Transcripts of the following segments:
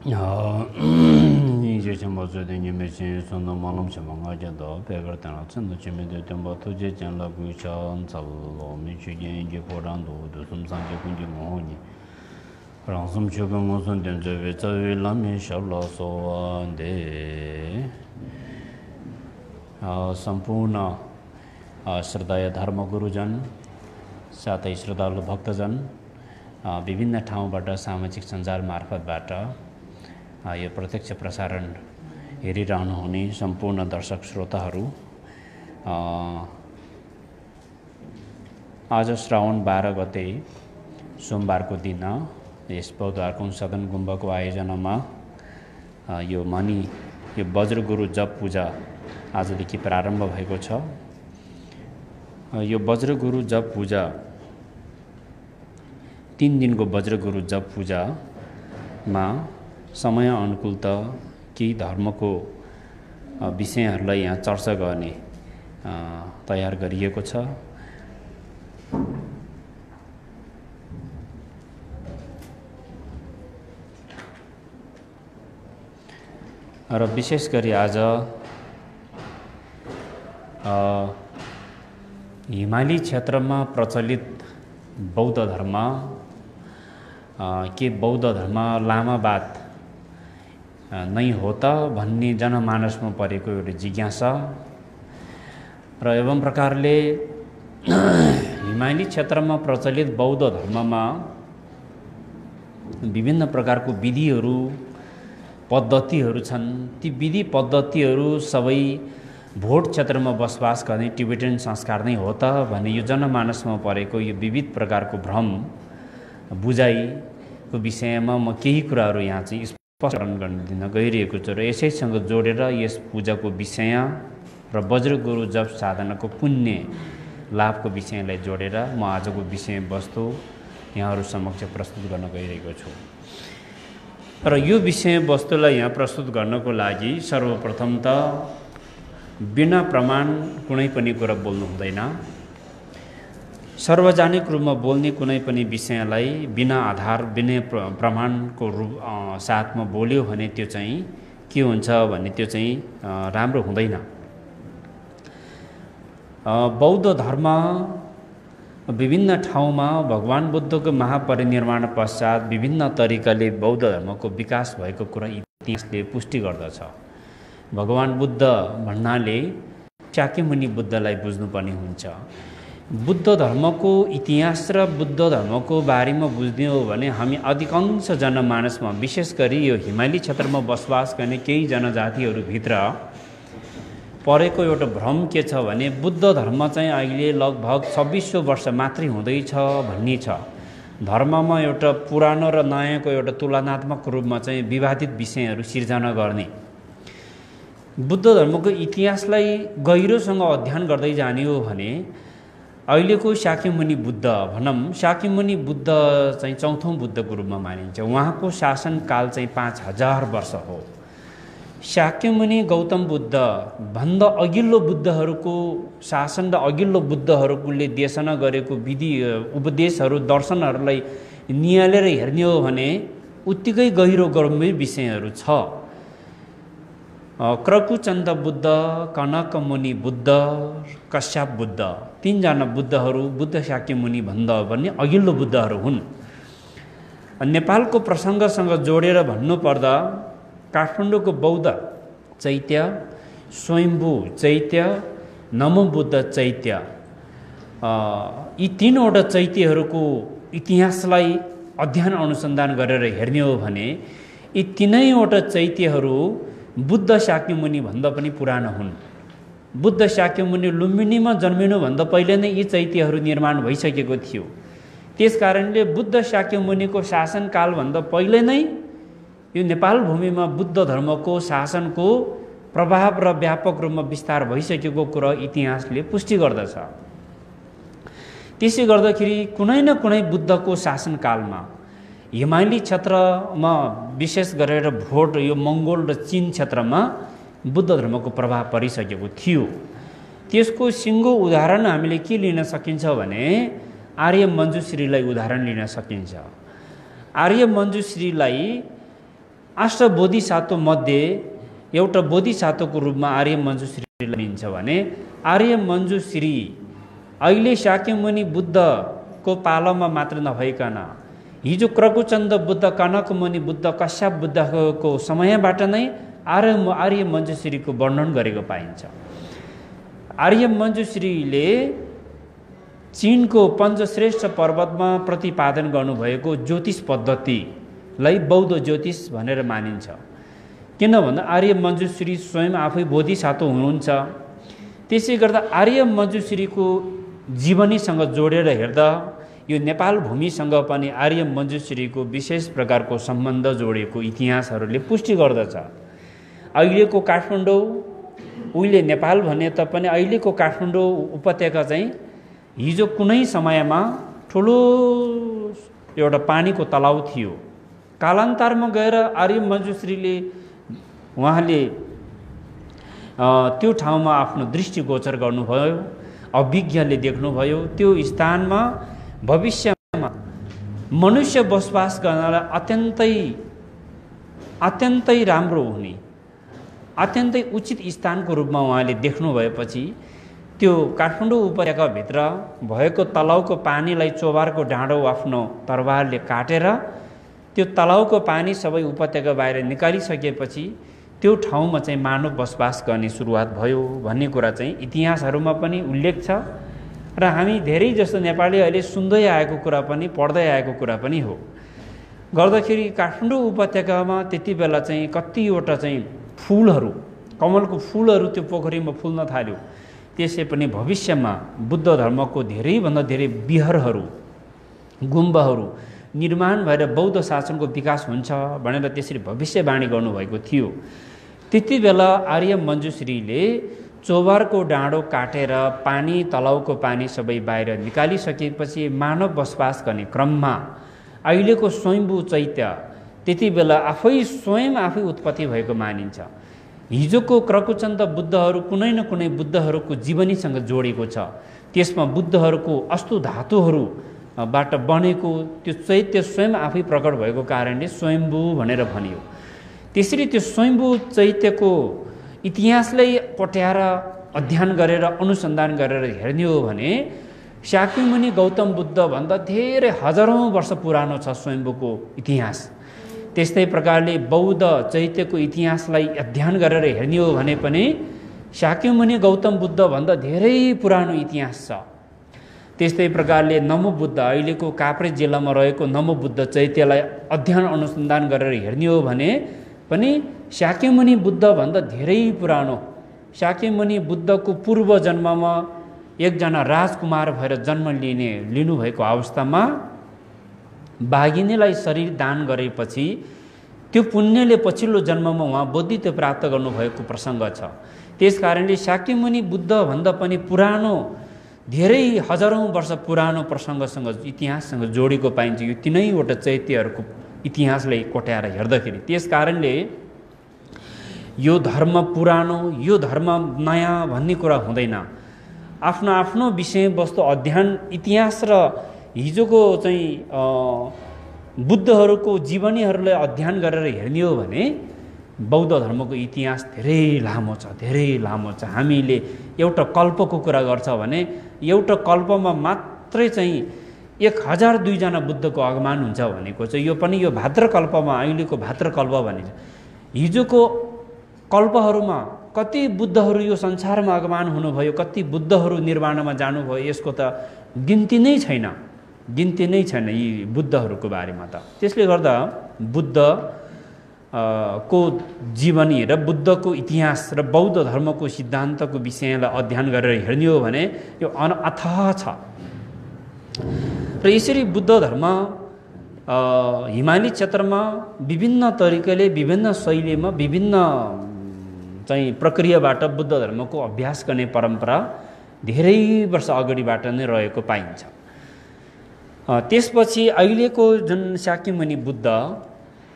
이제 좀 먼저 되는 메시지 손도 마음 좀 망가져도 배가 되나 전도 주민들 좀 도제 전라고 전 잡로 미주게 이제 보란도 숨상게 군지 뭐니 랑숨 주변 무슨 된저 외자위 라면 샤라소인데 संपूर्ण श्रद्धाय धर्म गुरुजन साथै श्रद्धालु भक्तजन विभिन्न ठाउँबाट सामाजिक सञ्जाल मार्फतबाट यो प्रत्यक्ष प्रसारण हेरिरहनु हुने सम्पूर्ण दर्शक श्रोताहरू आज श्रावण 12 गते सोमबारको दिन यस बौद्ध आर्कुङ सदन गुम्बाको आयोजनामा यो वज्र गुरु जप पूजा आजदेखि प्रारम्भ भएको छ। यो वज्र गुरु जप पूजा 3 दिनको वज्र गुरु जप पूजामा समय अनुकूल त केही धर्मको विषयहरूलाई यहाँ चर्चा गर्ने तयार गरिएको छ। र विशेष गरी आज हिमाली क्षेत्रमा प्रचलित बौद्ध धर्म के बौद्ध धर्म लामावाद नै हो त भन्ने जनमानसमा परेको एउटा जिज्ञासा र एवं प्रकारले हिमाली क्षेत्रमा प्रचलित बौद्ध धर्ममा विभिन्न प्रकारको विधिहरू पद्धतिहरू छन्। ती विधि पद्धतिहरू सबै भोट क्षेत्रमा बसोबास गर्ने टिबेटन संस्कार नै हो त भन्ने यो जनमानसमा परेको यो विविध प्रकारको भ्रम बुझाइको विषयमा म केही कुराहरू यहाँ चाहिँ स्पष्टीकरण गर्न दिन गइरहेको छु र यसैसँग जोडेर यस पूजाको विषय र वज्र गुरु जप साधनाको पुण्य लाभको विषयलाई जोडेर म आजको विषयवस्तु यहाँहरू समक्ष प्रस्तुत गर्न गइरहेको छु। र यो विषयवस्तुलाई यहाँ प्रस्तुत गर्नको लागि सर्वप्रथम त बिना प्रमाण कुनै पनि कुरा बोल्नु हुँदैन। सार्वजनिक रूपमा बोल्ने कुनै पनि विषयलाई बिना आधार बिना प्रमाणको साथमा बोल्यो भने त्यो चाहिँ के हुन्छ भने त्यो चाहिँ राम्रो हुँदैन। बौद्ध धर्म विभिन्न ठाउँमा भगवान बुद्धको महापरिनिर्वाण पश्चात विभिन्न तरिकाले बौद्ध धर्मको विकास भएको कुरा इतिहासले पुष्टि गर्दछ। भगवान बुद्ध भन्नाले शाक्यमुनि बुद्धलाई बुझ्नुपर्ने हुन्छ। बुद्ध धर्मको इतिहास र बुद्ध धर्मको बारेमा बुझ्ने हो भने हामी अधिकांश जनमानसमा विशेष गरी यो हिमाली क्षेत्रमा बसोबास गर्ने केही जनजातिहरूभित्र परेको एउटा भ्रम के छ भने बुद्ध धर्म चाहिँ अहिले लगभग 2600 वर्ष मात्रै हुँदैछ भन्ने छ। धर्ममा एउटा पुरानो र नयाँको एउटा तुलनात्मक रूपमा चाहिँ विवादित विषयहरू सिर्जना गर्ने बुद्ध धर्मको इतिहासलाई गहिरोसँग अध्ययन गर्दै जाने हो भने अहिलेको शाक्यमुनि बुद्ध भनौँ शाक्यमुनि बुद्ध चाहिँ चौथौं बुद्धको रूपमा मानिन्छ। उहाँको शासनकाल चाहिँ 5000 वर्ष हो। शाक्यमुनि गौतम बुद्ध भन्दा अघिल्लो बुद्धहरूको शासन र अघिल्लो बुद्धहरूले देशना गरेको विधि उपदेशहरू दर्शनहरूलाई नियालेर हेर्ने हो भने उत्तिकै गहिरो गम्भीर विषयहरू छ। क्रकुचन्द बुद्ध, कनक मुनि बुद्ध, कश्यप बुद्ध, 3 जना बुद्धहरू बुद्ध शाक्यमुनि भन्दा पनि अघिल्लो बुद्धहरू हुन्। नेपालको प्रसङ्गसँग जोडेर भन्नुपर्दा काठमाडौँको बौद्ध चैत्य, स्वयम्भू चैत्य, नमोबुद्ध चैत्य यी 3वटा चैत्यहरूको इतिहासलाई अध्ययन अनुसन्धान गरेर हेर्ने हो भने यी 3वटा चैत्यहरू बुद्ध शाक्यमुनि भन्दा पनि पुरानो हुन्। बुद्ध शाक्यमुनि लुम्बिनीमा जन्मिनुभन्दा पहिले नै यी चैत्यहरू निर्माण भइसकेको थियो। त्यसकारणले बुद्ध शाक्यमुनिको शासनकालभन्दा पहिले नै यो नेपाल भूमिमा बुद्ध धर्मको शासनको प्रभाव र व्यापक रूपमा विस्तार भइसकेको कुरा इतिहासले पुष्टि गर्दछ। त्यसै गर्दाखेरि कुनै न कुनै बुद्धको शासनकालमा हिमाली क्षेत्रमा विशेष गरेर भोट यो मङ्गोल र चीन क्षेत्रमा बुद्ध धर्मको प्रभाव परिसकेको थियो। त्यसको सिङ्गो उदाहरण हामीले के लिन सकिन्छ भने आर्य मञ्जुश्रीलाई उदाहरण लिन सकिन्छ। आर्य मञ्जुश्रीलाई अष्टबोधिसत्व मध्ये एउटा बोधिसत्वको रूपमा आर्य मञ्जुश्रीलाई लिन्छ भने आर्य मञ्जुश्री अहिले शाक्यमुनि बुद्धको पालामा मात्र नभइकन हिजो क्रकुचन्द बुद्ध, कनक मुनि बुद्ध, कश्यप बुद्धको समयबाट नै आर्य मञ्जुश्रीको वर्णन गरेको पाइन्छ। आर्य मञ्जुश्रीले चीनको पञ्चश्रेष्ठ पर्वतमा प्रतिपादन गर्नुभएको ज्योतिष पद्धतिलाई बौद्ध ज्योतिष भनेर मानिन्छ। किन भन्दा आर्य मञ्जुश्री स्वयं आफै बोधिसत्व हुनुहुन्छ। त्यसै गर्दा आर्य मञ्जुश्रीको जीवनीसँग जोडेर हेर्दा यो नेपाल भूमिसँग पनि आर्य मञ्जुश्रीको विशेष प्रकारको सम्बन्ध जोडिएको इतिहासहरूले पुष्टि गर्दछ। अहिलेको काठमाडौँ उहिले नेपाल भने तापनि अहिलेको काठमाडौँ उपत्यका चाहिँ हिजो कुनै समयमा ठुलो एउटा पानीको तलाउ थियो। कालान्तरमा गएर आर्य मञ्जुश्रीले उहाँले त्यो ठाउँमा आफ्नो दृष्टिगोचर गर्नुभयो, अभिज्ञले देख्नुभयो त्यो स्थानमा भविष्यमा मनुष्य बसोबास गर्नलाई अत्यन्तै राम्रो हुने, अत्यन्तै उचित स्थानको रूपमा उहाँले देख्नु भएपछि त्यो काठमाडौँ उपत्यकाभित्र भएको तलाउको पानीलाई चोभारको डाँडो आफ्नो तरवारले काटेर त्यो तलाउको पानी सबै उपत्यका बाहिर निकालिसकेपछि त्यो ठाउँमा चाहिँ मानव बसोबास गर्ने सुरुवात भयो भन्ने कुरा चाहिँ इतिहासहरूमा पनि उल्लेख छ र हामी धेरै जस्तो नेपाली अहिले सुन्दै आएको कुरा पनि पढ्दै आएको कुरा पनि हो। गर्दाखेरि काठमाडौँ उपत्यकामा त्यति बेला चाहिँ कतिवटा चाहिँ फुलहरू, कमलको फुलहरू त्यो पोखरीमा फुल्न थाल्यो। त्यसै पनि भविष्यमा बुद्ध धर्मको धेरैभन्दा धेरै विहारहरू, गुम्बाहरू निर्माण भएर बौद्ध शासनको विकास हुन्छ भनेर त्यसरी भविष्यवाणी गर्नुभएको थियो। त्यति बेला आर्य मञ्जुश्रीले चोभारको डाँडो काटेर पानी, तलाउको पानी सबै बाहिर निकालिसकेपछि मानव बसोबास गर्ने क्रममा अहिलेको स्वयम्भू चैत्य त्यति बेला स्वयं आफै उत्पत्ति भएको मानिन्छ। हिजोको क्रकुचन्द बुद्धहरू कुनै न कुनै बुद्धहरूको जीवनीसँग जोडिएको छ। त्यसमा बुद्धहरूको अस्तु धातुहरूबाट बनेको त्यो चैत्य स्वयं आफै प्रकट भएको कारणले स्वयम्भू भनेर भनियो। त्यसरी त्यो स्वयम्भू चैत्यको इतिहासलाई कोट्याएर अध्ययन गरेर अनुसन्धान गरेर हेर्ने हो भने शाक्यमुनि गौतम बुद्धभन्दा धेरै हजारौँ वर्ष पुरानो छ स्वयम्भूको इतिहास। त्यस्तै प्रकारले बौद्ध चैत्यको इतिहासलाई अध्ययन गरेर हेर्ने हो भने पनि शाक्यमुनि गौतम बुद्धभन्दा धेरै पुरानो इतिहास छ। त्यस्तै प्रकारले नमो बुद्ध, अहिलेको काभ्रे जिल्लामा रहेको नमो बुद्ध चैत्यलाई अध्ययन अनुसन्धान गरेर हेर्ने हो भने पनि शाक्यमुनि बुद्धभन्दा धेरै पुरानो। शाक्यमुनि बुद्धको पूर्व जन्ममा एकजना राजकुमार भएर जन्म लिनुभएको अवस्थामा बाघिनीलाई शरीर दान गरेपछि त्यो पुण्यले पछिल्लो जन्ममा उहाँ बुद्धित्व प्राप्त गर्नुभएको प्रसङ्ग छ। त्यस कारणले शाक्यमुनि बुद्धभन्दा पनि पुरानो, धेरै हजारौँ वर्ष पुरानो प्रसङ्गसँग, इतिहाससँग जोडेको पाइन्छ यो तीनैवटा चैत्यहरूको इतिहासलाई कोट्याएर हेर्दाखेरि। त्यस कारणले यो धर्म पुरानो, यो धर्म नयाँ भन्ने कुरा हुँदैन। आफ्नो आफ्नो विषयवस्तु अध्ययन, इतिहास र हिजोको चाहिँ बुद्धहरूको जीवनीहरूलाई अध्ययन गरेर हेर्ने हो भने बौद्ध धर्मको इतिहास धेरै लामो छ, धेरै लामो छ। हामीले एउटा कल्पको कुरा गर्छ भने एउटा कल्पमा मात्रै चाहिँ 1002 जना बुद्धको आगमन हुन्छ भनेको चाहिँ यो पनि यो भाद्रकल्पमा, अहिलेको भाद्रकल्प भनिन्छ। हिजोको कल्पहरूमा कति बुद्धहरू यो संसारमा आगमन हुनुभयो, कति बुद्धहरू निर्वाणमा जानुभयो, यसको त गिन्ती नै छैन, गिन्ती नै छैन यी बुद्धहरूको बारेमा त। त्यसले गर्दा बुद्ध को जीवनी र बुद्धको इतिहास र बौद्ध धर्मको सिद्धान्तको विषयलाई अध्ययन गरेर हेर्ने हो भने यो अथाह छ। र यसरी बुद्ध धर्म हिमाली क्षेत्रमा विभिन्न तरिकाले, विभिन्न शैलीमा, विभिन्न चाहिँ प्रक्रियाबाट बुद्ध धर्मको अभ्यास गर्ने परम्परा धेरै वर्ष अगाडिबाट नै रहेको पाइन्छ। त्यसपछि अहिलेको जुन शाक्यमुनि बुद्ध,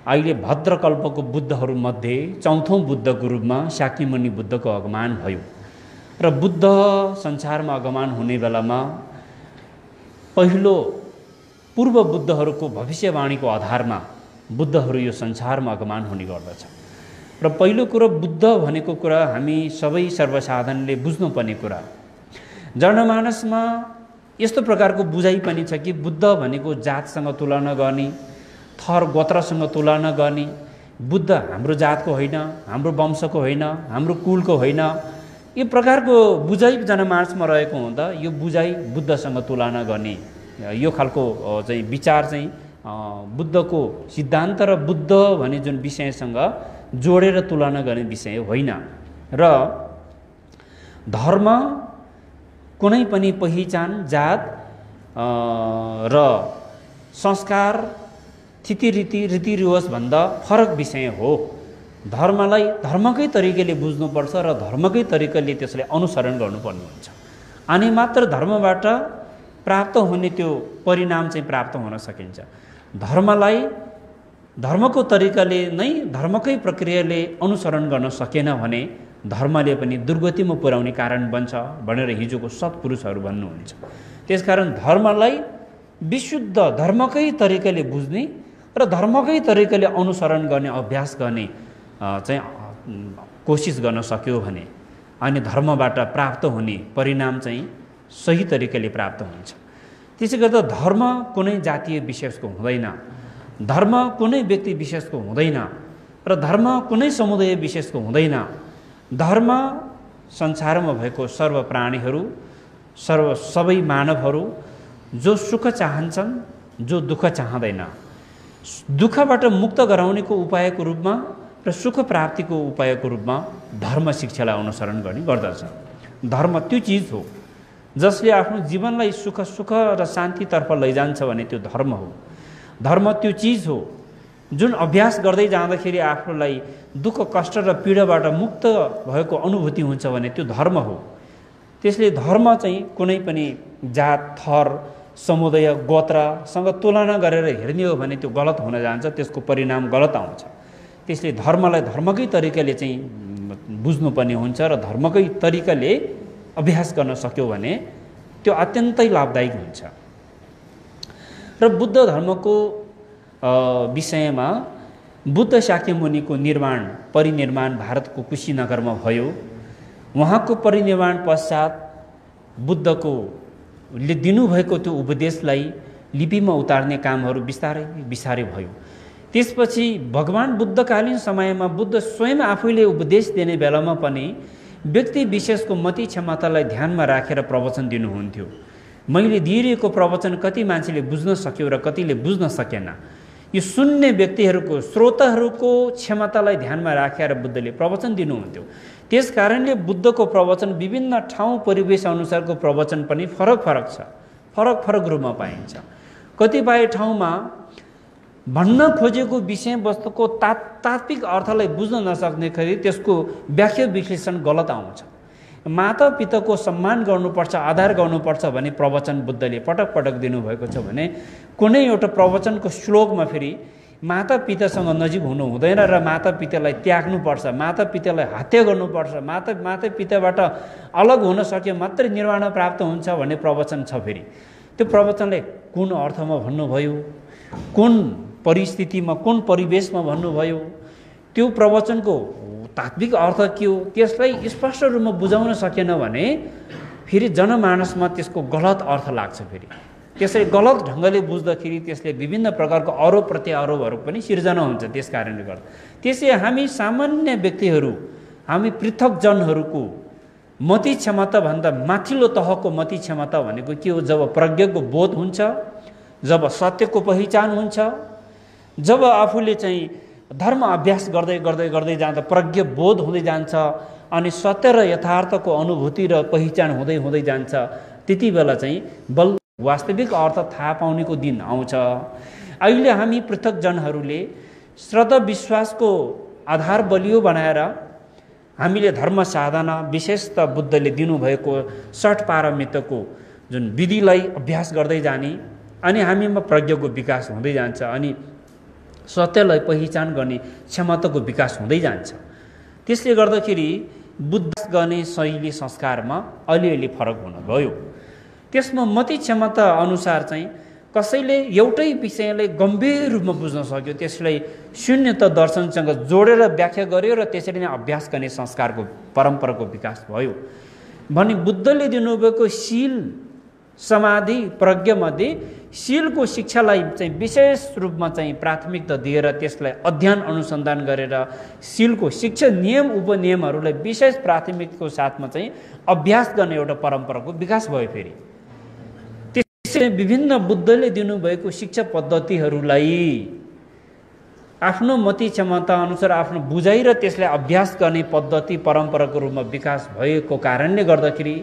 अहिले भद्रकल्पको बुद्धहरूमध्ये चौथौँ बुद्धको रूपमा शाक्यमुनि बुद्धको आगमन भयो। र बुद्ध संसारमा आगमन हुने बेलामा पहिलो पूर्व बुद्धहरूको भविष्यवाणीको आधारमा बुद्धहरू यो संसारमा अगमन हुने गर्दछ। र पहिलो कुरो बुद्ध भनेको कुरा हामी सबै सर्वसाधारणले बुझ्नुपर्ने कुरा। जनमानसमा यस्तो प्रकारको बुझाइ पनि छ कि बुद्ध भनेको जातसँग तुलना गर्ने, थर गोत्रसँग तुलना गर्ने, बुद्ध हाम्रो जातको होइन, हाम्रो वंशको होइन, हाम्रो कुलको होइन, यो प्रकारको बुझाइ जनमानसमा रहेको हुँदा यो बुझाइ बुद्धसँग तुलना गर्ने यो खालको चाहिँ विचार चाहिँ बुद्धको सिद्धान्त र बुद्ध भन्ने जुन विषयसँग जोडेर तुलना गर्ने विषय होइन। र धर्म कुनै पनि पहिचान, जात र संस्कार, रीतिरिवाज भन्दा फरक विषय हो। धर्मलाई धर्मकै तरिकाले बुझ्नुपर्छ र धर्मकै तरिकाले त्यसलाई अनुसरण गर्नुपर्ने हुन्छ। अनि मात्र धर्मबाट प्राप्त हुने त्यो परिणाम चाहिँ प्राप्त हुन सकिन्छ। धर्मलाई धर्मको तरिकाले नै धर्मकै प्रक्रियाले अनुसरण गर्न सकेन भने धर्मले पनि दुर्गतिमा पुर्याउने कारण बन्छ भनेर हिजोको सत्पुरुषहरू भन्नुहुन्छ। त्यसकारण धर्मलाई विशुद्ध धर्मकै तरिकाले बुझ्ने र धर्मकै तरिकाले अनुसरण गर्ने, अभ्यास गर्ने चाहिँ कोसिस गर्न सक्यो भने अनि धर्मबाट प्राप्त हुने परिणाम चाहिँ सही तरिकाले प्राप्त हुन्छ। त्यसै गर्दा धर्म कुनै जातीय विशेषको हुँदैन, धर्म कुनै व्यक्ति विशेषको हुँदैन र धर्म कुनै समुदाय विशेषको हुँदैन। धर्म संसारमा भएको सर्व प्राणीहरू, सबै मानवहरू जो सुख चाहन्छन्, जो दुःख चाहँदैन, दुःखबाट मुक्त गराउनेको उपायको रूपमा र सुख प्राप्तिको उपायको रूपमा धर्म शिक्षालाई अनुसरण गर्ने गर्दछ। धर्म त्यो चिज हो जसले आफ्नो जीवनलाई सुख र शान्तितर्फ लैजान्छ भने त्यो धर्म हो। धर्म त्यो चिज हो जुन अभ्यास गर्दै जाँदाखेरि आफूलाई दुःख, कष्ट र पीडाबाट मुक्त भएको अनुभूति हुन्छ भने त्यो धर्म हो। त्यसले धर्म चाहिँ कुनै पनि जात, थर, समुदाय, गोत्रसँग तुलना गरेर हेर्ने हो भने त्यो गलत हुन जान्छ, त्यसको परिणाम गलत आउँछ। त्यसले धर्मलाई धर्मकै तरिकाले चाहिँ बुझ्नुपर्ने हुन्छ र धर्मकै तरिकाले अभ्यास गर्न सक्यो भने त्यो अत्यन्तै लाभदायक हुन्छ। र बुद्ध धर्मको विषयमा बुद्ध शाक्यमुनिको परिनिर्माण भारतको कुशीनगरमा भयो। उहाँको परिनिर्माण पश्चात बुद्धले दिनुभएको त्यो उपदेशलाई लिपिमा उतार्ने कामहरू बिस्तारै बिस्तारै भयो। त्यसपछि भगवान बुद्धकालीन समयमा बुद्ध स्वयं आफैले उपदेश दिने बेलामा पनि व्यक्ति विशेषको मति क्षमतालाई ध्यानमा राखेर प्रवचन दिनुहुन्थ्यो। मैले दिइरहेको प्रवचन कति मान्छेले बुझ्न सक्यो र कतिले बुझ्न सकेन, यो सुन्ने व्यक्तिहरूको, श्रोताहरूको क्षमतालाई ध्यानमा राखेर बुद्धले प्रवचन दिनुहुन्थ्यो। त्यस कारणले बुद्धको प्रवचन विभिन्न ठाउँ परिवेश अनुसारको प्रवचन पनि फरक फरक छ, फरक फरक रूपमा पाइन्छ। कतिपय ठाउँमा भन्न खोजेको विषयवस्तुको तात्विक अर्थलाई बुझ्न नसक्नेखेरि त्यसको व्याख्या विश्लेषण गलत आउँछ। माता पिताको सम्मान गर्नुपर्छ, आदर गर्नुपर्छ भने प्रवचन बुद्धले पटक पटक दिनुभएको छ भने कुनै एउटा प्रवचनको श्लोकमा फेरि माता पितासँग नजिक हुनु हुँदैन र माता पितालाई त्याग्नुपर्छ, माता पितालाई हत्या गर्नुपर्छ, माता पिताबाट अलग हुन सक्यो मात्रै निर्वाण प्राप्त हुन्छ भन्ने प्रवचन छ। फेरि त्यो प्रवचनले कुन अर्थमा भन्नुभयो, कुन परिस्थितिमा, कुन परिवेशमा भन्नुभयो, त्यो प्रवचनको तात्विक अर्थ के हो, त्यसलाई स्पष्ट रूपमा बुझाउन सकेन भने फेरि जनमानसमा त्यसको गलत अर्थ लाग्छ। फेरि त्यसरी गलत ढङ्गले बुझ्दाखेरि त्यसले विभिन्न प्रकारको आरोप प्रत्यारोपहरू पनि सिर्जना हुन्छ। त्यस कारणले गर्दा त्यसै हामी सामान्य व्यक्तिहरू, हामी पृथक जनहरूको मति क्षमताभन्दा माथिल्लो तहको मति क्षमता भनेको के हो? जब प्रज्ञाको बोध हुन्छ, जब सत्यको पहिचान हुन्छ, जब आफूले चाहिँ धर्म अभ्यास गर्दै गर्दै गर्दै जाँदा प्रज्ञा बोध हुँदै जान्छ अनि सत्य र यथार्थको अनुभूति र पहिचान हुँदै हुँदै जान्छ, त्यति बेला चाहिँ वास्तविक अर्थ थाहा पाउनेको दिन आउँछ। अहिले हामी पृथक जनहरूले श्रद्धा विश्वासको आधार बलियो बनाएर हामीले धर्म साधना, विशेषतः बुद्धले दिनुभएको 60 पारमिताको जुन विधिलाई अभ्यास गर्दै जाने अनि हामीमा प्रज्ञाको विकास हुँदै जान्छ अनि सत्यलाई पहिचान गर्ने क्षमताको विकास हुँदै जान्छ। त्यसले गर्दाखेरि बुद्ध गर्ने शैली संस्कारमा अलिअलि फरक हुन गयो। त्यसमा मति क्षमता अनुसार चाहिँ कसैले एउटै विषयलाई गम्भीर रूपमा बुझ्न सक्यो, त्यसलाई शून्यता दर्शनसँग जोडेर व्याख्या गर्यो र त्यसरी नै अभ्यास गर्ने संस्कारको परम्पराको विकास भयो भने बुद्धले दिनुभएको शील समाधि प्रज्ञामध्ये शीलको शिक्षालाई चाहिँ विशेष रूपमा चाहिँ प्राथमिकता दिएर त्यसलाई अध्ययन अनुसन्धान गरेर शीलको शिक्षा नियम उपनियमहरूलाई विशेष प्राथमिकताको साथमा चाहिँ अभ्यास गर्ने एउटा परम्पराको विकास भयो। फेरि त्यसैले विभिन्न बुद्धले दिनुभएको शिक्षा पद्धतिहरूलाई आफ्नो मति क्षमता अनुसार आफ्नो बुझाइ र त्यसलाई अभ्यास गर्ने पद्धति परम्पराको रूपमा विकास भएको कारणले गर्दाखेरि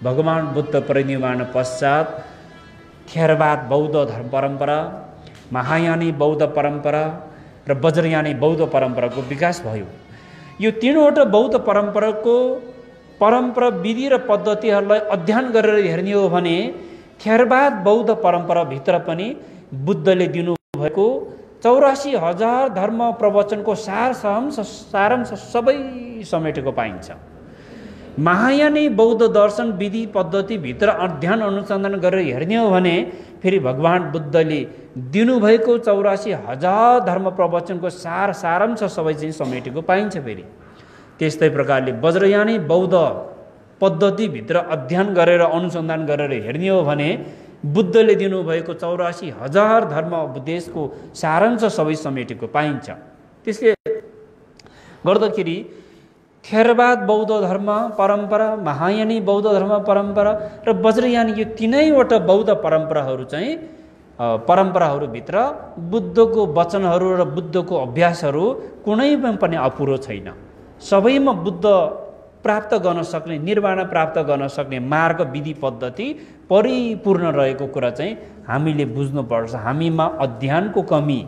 भगवान बुद्ध परिनिर्वाण पश्चात थेरवाद बौद्ध धर्म परम्परा, महायानी बौद्ध परम्परा र वज्रयानी बौद्ध परम्पराको विकास भयो। यो तीनवटा बौद्ध परम्पराको परम्परा विधि र पद्धतिहरूलाई अध्ययन गरेर हेर्ने हो भने थेरवाद बौद्ध परम्पराभित्र पनि बुद्धले दिनुभएको 84,000 धर्म प्रवचनको सारांश सबै समेटेको पाइन्छ। महायानी बौद्ध दर्शन विधि पद्धतिभित्र अध्ययन अनुसन्धान गरेर हेर्ने हो भने फेरि भगवान बुद्धले दिनुभएको 84,000 धर्म प्रवचनको सारांश सबै चाहिँ समेटेको पाइन्छ। फेरि त्यस्तै प्रकारले वज्रयानी बौद्ध पद्धतिभित्र अध्ययन गरेर अनुसन्धान गरेर हेर्ने हो भने बुद्धले दिनुभएको 84,000 धर्म उपदेशको सारांश सबै समेटेको पाइन्छ। त्यसले गर्दाखेरि थेरवाद बौद्ध धर्म परम्परा, महायानी बौद्ध धर्म परम्परा र वज्रयानी यो तीनैवटा बौद्ध परम्पराहरूभित्र बुद्धको वचनहरू र बुद्धको अभ्यासहरू कुनैमा पनि अपुरो छैन। सबैमा बुद्ध प्राप्त गर्न सक्ने, निर्वाण प्राप्त गर्न सक्ने मार्ग विधि पद्धति परिपूर्ण रहेको कुरा चाहिँ हामीले बुझ्नुपर्छ। हामीमा अध्ययनको कमी,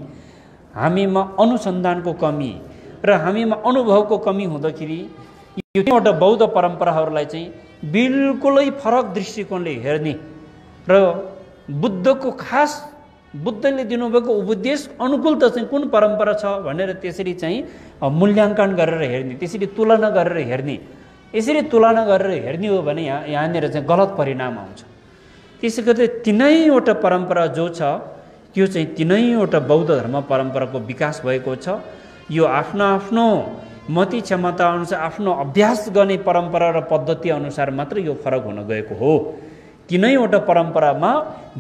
हामीमा अनुसन्धानको कमी र हामीमा अनुभवको कमी हुँदाखेरि यो तीनवटा बौद्ध परम्पराहरूलाई चाहिँ बिल्कुलै फरक दृष्टिकोणले हेर्ने र बुद्धको खास बुद्धले दिनुभएको उपदेश अनुकूलता चाहिँ कुन परम्परा छ भनेर त्यसरी चाहिँ मूल्याङ्कन गरेर हेर्ने, त्यसरी तुलना गरेर हेर्ने, यसरी तुलना गरेर हेर्ने हो भने यहाँनिर चाहिँ गलत परिणाम आउँछ। त्यसै गरी तीनैवटा परम्परा जो छ त्यो चाहिँ तीनैवटा बौद्ध धर्म परम्पराको विकास भएको छ। यो आफ्नो आफ्नो मति क्षमता अनुसार आफ्नो अभ्यास गर्ने परम्परा र पद्धति अनुसार मात्र यो फरक हुन गएको हो। तीनैवटा परम्परामा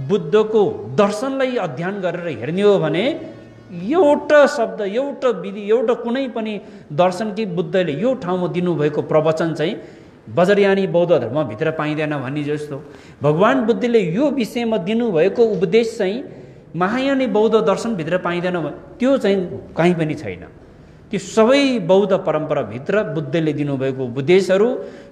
बुद्धको दर्शनलाई अध्ययन गरेर हेर्ने हो भने एउटा शब्द, एउटा विधि, एउटा कुनै पनि दर्शन कि बुद्धले यो ठाउँमा दिनुभएको प्रवचन चाहिँ वज्रयानी बौद्ध धर्मभित्र पाइँदैन भन्ने जस्तो भगवान बुद्धले यो विषयमा दिनुभएको उपदेश चाहिँ महायानी बौद्ध दर्शनभित्र पाइँदैन, त्यो चाहिँ कहीँ पनि छैन। त्यो सबै बौद्ध परम्पराभित्र बुद्धले दिनुभएको उपदेशहरू,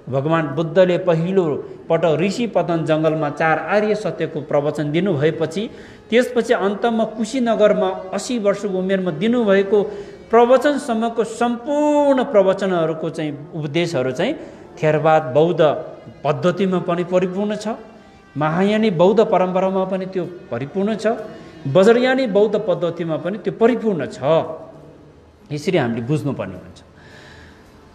भगवान बुद्धले पहिलो पटक ऋषि पतन जङ्गलमा 4 आर्य सत्यको प्रवचन दिनुभएपछि त्यसपछि अन्तमा कुशीनगरमा 80 वर्षको उमेरमा दिनुभएको प्रवचनसम्मको सम्पूर्ण प्रवचनहरूको चाहिँ उपदेशहरू चाहिँ थेरवाद बौद्ध पद्धतिमा पनि परिपूर्ण छ, महायानी बौद्ध परम्परामा पनि त्यो परिपूर्ण छ, वज्रयानी बौद्ध पद्धतिमा पनि त्यो परिपूर्ण छ। यसरी हामीले बुझ्नुपर्ने हुन्छ।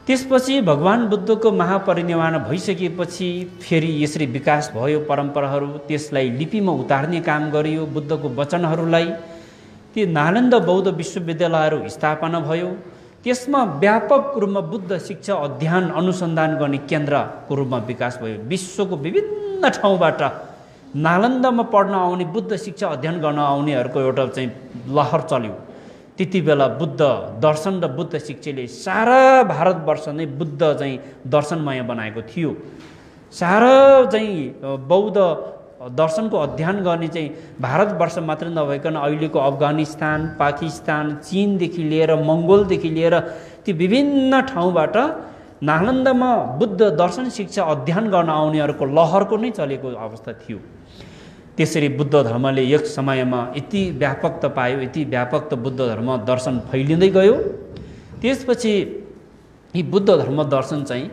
त्यसपछि भगवान बुद्धको महापरिनिर्वाण भइसकेपछि फेरि यसरी विकास भयो परम्पराहरू, त्यसलाई लिपिमा उतार्ने काम गरियो। बुद्धको वचनहरूलाई ती नालन्दा बौद्ध विश्वविद्यालयहरू स्थापना भयो। त्यसमा व्यापक रूपमा बुद्ध शिक्षा अध्ययन अनुसन्धान गर्ने केन्द्रको रूपमा विकास भयो। विश्वको विभिन्न ठाउँबाट नालन्दामा पढ्न आउने, बुद्ध शिक्षा अध्ययन गर्न आउनेहरूको एउटा चाहिँ लहर चल्यो। त्यति बेला बुद्ध दर्शन र बुद्ध शिक्षाले सारा भारतवर्ष नै बुद्ध चाहिँ दर्शनमय बनाएको थियो। सारा चाहिँ बौद्ध दर्शनको अध्ययन गर्ने चाहिँ भारतवर्ष मात्र नभइकन अहिलेको अफगानिस्तान, पाकिस्तान, चीनदेखि लिएर मङ्गोलदेखि लिएर ती विभिन्न ठाउँबाट नालन्दामा बुद्ध दर्शन शिक्षा अध्ययन गर्न आउनेहरूको लहरको नै चलेको अवस्था थियो। त्यसरी बुद्ध धर्मले एक समयमा यति व्यापकता पायो, यति व्यापक बुद्ध धर्म दर्शन फैलिँदै गयो। त्यसपछि यी बुद्ध धर्म दर्शन चाहिँ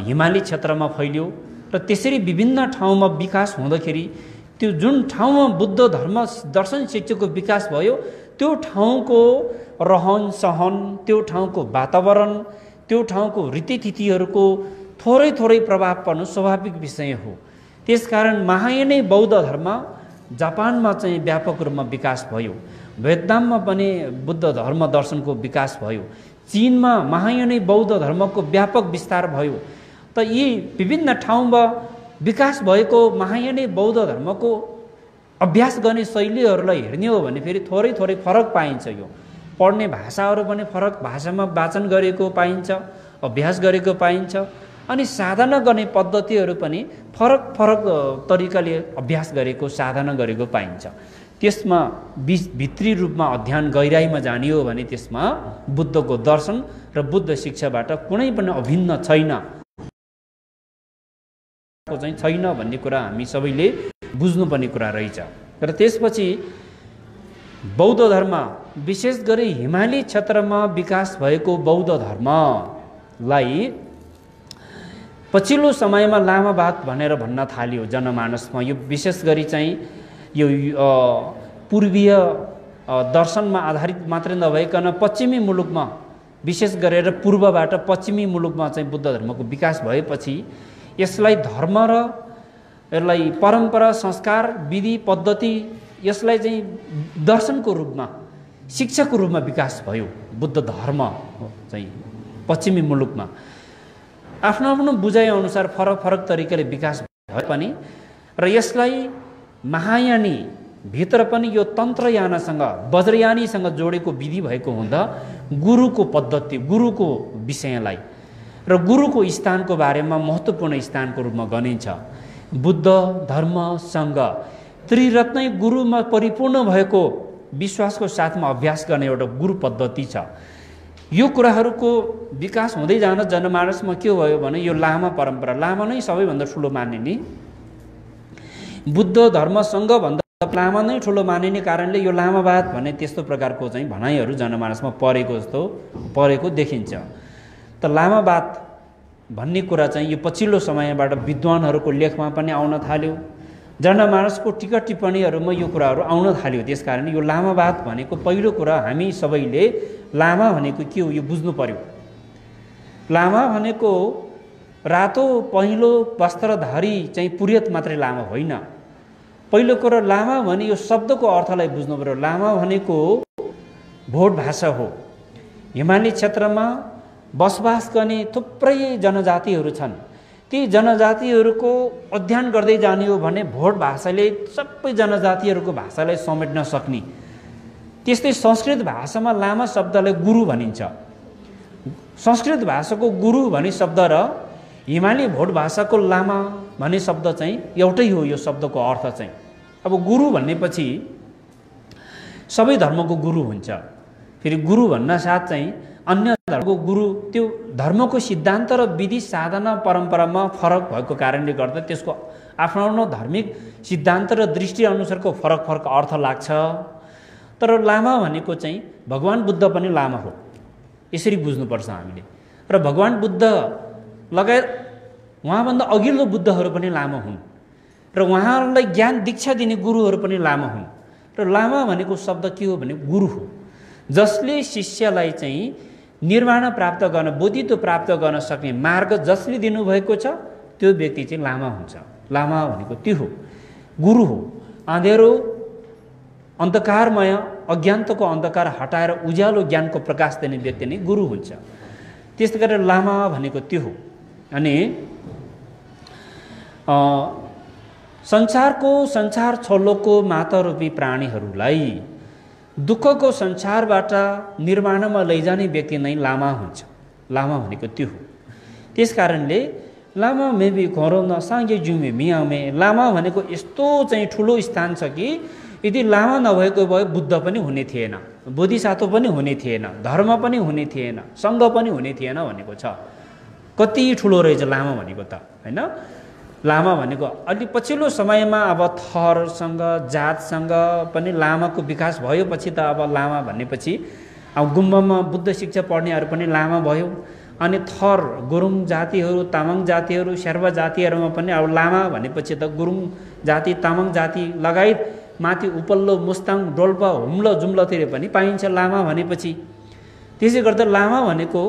हिमाली क्षेत्रमा फैलियो र त्यसरी विभिन्न ठाउँमा विकास हुँदाखेरि त्यो जुन ठाउँमा बुद्ध धर्म दर्शन शिक्षाको विकास भयो त्यो ठाउँको रहन सहन, त्यो ठाउँको वातावरण, त्यो ठाउँको रीतिथितिहरूको थोरै थोरै प्रभाव पर्नु स्वाभाविक विषय हो। त्यसकारण महायानी बौद्ध धर्म जापानमा चाहिँ व्यापक रूपमा विकास भयो, भियतनाममा पनि बुद्ध धर्म दर्शनको विकास भयो, चीनमा महायानी बौद्ध धर्मको व्यापक विस्तार भयो। त यी विभिन्न ठाउँमा विकास भएको महायानी बौद्ध धर्मको अभ्यास गर्ने शैलीहरूलाई हेर्ने हो भने फेरि थोरै थोरै फरक पाइन्छ। यो पढ्ने भाषाहरू पनि फरक, भाषामा वाचन गरेको पाइन्छ, अभ्यास गरेको पाइन्छ, अनि साधना गर्ने पद्धतिहरू पनि फरक फरक तरिकाले अभ्यास गरेको, साधना गरेको पाइन्छ। त्यसमा भित्री रूपमा अध्ययन गहिराइमा जाने हो भने त्यसमा बुद्धको दर्शन र बुद्ध शिक्षाबाट कुनै पनि अभिन्न छैन भन्ने कुरा हामी सबैले बुझ्नुपर्ने कुरा रहेछ। र त्यसपछि बौद्ध धर्म, विशेष गरी हिमाली क्षेत्रमा विकास भएको बौद्ध धर्मलाई पछिल्लो समयमा लामावाद भनेर भन्न थाल्यो जनमानसमा। यो विशेष गरी चाहिँ यो पूर्वीय दर्शनमा आधारित मात्रै नभइकन पश्चिमी मुलुकमा, विशेष गरेर पूर्वबाट पश्चिमी मुलुकमा चाहिँ बुद्ध धर्मको विकास भएपछि यसलाई धर्म र यसलाई परम्परा, संस्कार, विधि, पद्धति, यसलाई चाहिँ दर्शनको रूपमा, शिक्षाको रूपमा विकास भयो। बुद्ध धर्म चाहिँ पश्चिमी मुलुकमा आफ्नो आफ्नो बुझाइअनुसार फरक फरक तरिकाले विकास भए पनि र यसलाई महायानी भित्र पनि यो तन्त्रयानसँग, वज्रयानीसँग जोडेको विधि भएको हुँदा गुरुको पद्धति, गुरुको विषयलाई र गुरुको स्थानको बारेमा महत्त्वपूर्ण स्थानको रूपमा गनिन्छ। बुद्ध धर्मसँग त्रिरत्नै गुरुमा परिपूर्ण भएको विश्वासको साथमा अभ्यास गर्ने एउटा गुरु पद्धति छ। यो कुराहरूको विकास हुँदै जान जनमानसमा के भयो भने यो लामा परम्परा, लामा नै सबैभन्दा ठुलो मानिने, बुद्ध धर्मसँग भन्दा लामा नै ठुलो मानिने कारणले यो लामावाद भन्ने त्यस्तो प्रकारको चाहिँ भनाइहरू जनमानसमा परेको देखिन्छ। त लामावाद भन्ने कुरा चाहिँ यो पछिल्लो समयबाट विद्वानहरूको लेखमा पनि आउन थाल्यो, जनमानसको टिका टिप्पणीहरूमा यो कुराहरू आउन थाल्यो। त्यसकारण यो लामावाद भनेको पहिलो कुरा हामी सबैले लामा भनेको के हो यो बुझ्नु पर्यो। लामा भनेको रातो पहिलो वस्त्रधारी चाहिँ पुरोहित मात्रै लामा होइन। पहिलो कुरा लामा भने यो शब्दको अर्थलाई बुझ्नु पर्यो। लामा भनेको भोट भाषा हो। हिमाली क्षेत्रमा बसोबास गर्ने थुप्रै जनजातिहरू छन्। ती जनजातिहरूको अध्ययन गर्दै जाने हो भने भोट भाषाले सबै जनजातिहरूको भाषालाई समेट्न सक्ने। त्यस्तै संस्कृत भाषामा लामा शब्दलाई गुरु भनिन्छ। संस्कृत भाषाको गुरु भन्ने शब्द र हिमाली भोट भाषाको लामा भन्ने शब्द चाहिँ एउटै हो। यो शब्दको अर्थ चाहिँ अब गुरु भन्नेपछि सबै धर्मको गुरु हुन्छ। फेरि गुरु भन्न साथ चाहिँ अन्य धर्मको गुरु, त्यो धर्मको सिद्धान्त र विधि, साधना, परम्परामा फरक भएको कारणले गर्दा त्यसको आफ्नो आफ्नो धार्मिक सिद्धान्त र दृष्टि अनुसारको फरक फरक अर्थ लाग्छ। तर लामा भनेको चाहिँ भगवान बुद्ध पनि लामा हो, यसरी बुझ्नुपर्छ हामीले। र भगवान बुद्ध लगायत उहाँभन्दा अघिल्लो बुद्धहरू पनि लामा हुन् र उहाँहरूलाई ज्ञान दीक्षा दिने गुरुहरू पनि लामा हुन्। र लामा भनेको शब्द के हो भने गुरु हो, जसले शिष्यलाई चाहिँ निर्वाण प्राप्त गर्न, बोधित्व प्राप्त गर्न सक्ने मार्ग जसले दिनुभएको छ त्यो व्यक्ति चाहिँ लामा हुन्छ। लामा भनेको त्यो हो, गुरु हो। अँधेरो अन्धकारमय अज्ञानताको अन्धकार हटाएर उज्यालो ज्ञानको प्रकाश दिने व्यक्ति नै गुरु हुन्छ। त्यस्तै गरेर लामा भनेको त्यो हो। अनि संसार छोलोको मातारूपी प्राणीहरूलाई दुःखको संसारबाट निर्वाणमा लैजाने व्यक्ति नै लामा हुन्छ। लामा भनेको त्यो हो। त्यस कारणले लामा मेबी घरौँ न साङ्गे जुमे मियामे, लामा भनेको यस्तो चाहिँ ठुलो स्थान छ कि यदि लामा नभएको भए बुद्ध पनि हुने थिएन, बोधिसत्व पनि हुने थिएन, धर्म पनि हुने थिएन, सङ्घ पनि हुने थिएन भनेको छ। कति ठुलो रहेछ लामा भनेको त, होइन? लामा भनेको अलि पछिल्लो समयमा अब थरसँग, जातसँग पनि लामाको विकास भएपछि त अब लामा भनेपछि अब गुम्बामा बुद्ध शिक्षा पढ्नेहरू पनि लामा भयो। अनि थर, गुरुङ जातिहरू, तामाङ जातिहरू, शेर्पा जातिहरूमा पनि अब लामा भनेपछि त गुरुङ जाति, तामाङ जाति लगायत माथि उपल्लो मुस्ताङ, डोल्पा, हुम्लो, जुम्लोतिर पनि पाइन्छ लामा भनेपछि। त्यसै गर्दा लामा भनेको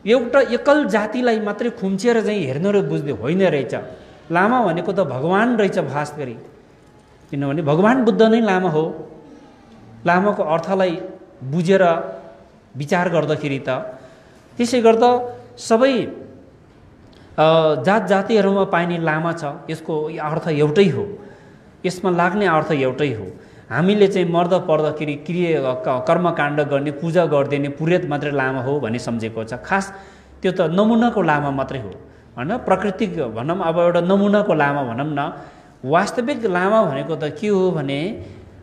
एउटा एकल जातिलाई मात्रै खुम्चिएर चाहिँ हेर्नु र बुझ्ने होइन रहेछ। लामा भनेको त भगवान रहेछ, खास गरी किनभने भगवान बुद्ध नै लामा हो। लामाको अर्थलाई बुझेर विचार गर्दाखेरि त त्यसै गर्दा सबै जात जातिहरूमा पाइने लामा छ, यसको अर्थ एउटै हो, यसमा लाग्ने अर्थ एउटै हो। हामीले चाहिँ मर्द पर्दाखेरि कर्मकाण्ड गर्ने, पूजा गरिदिने पुरोहित मात्रै लामा हो भन्ने सम्झेको छ। खास त्यो त नमुनाको लामा मात्रै हो होइन, प्राकृतिक भनौँ, अब एउटा नमुनाको लामा भनौँ न। वास्तविक लामा भनेको त के हो भने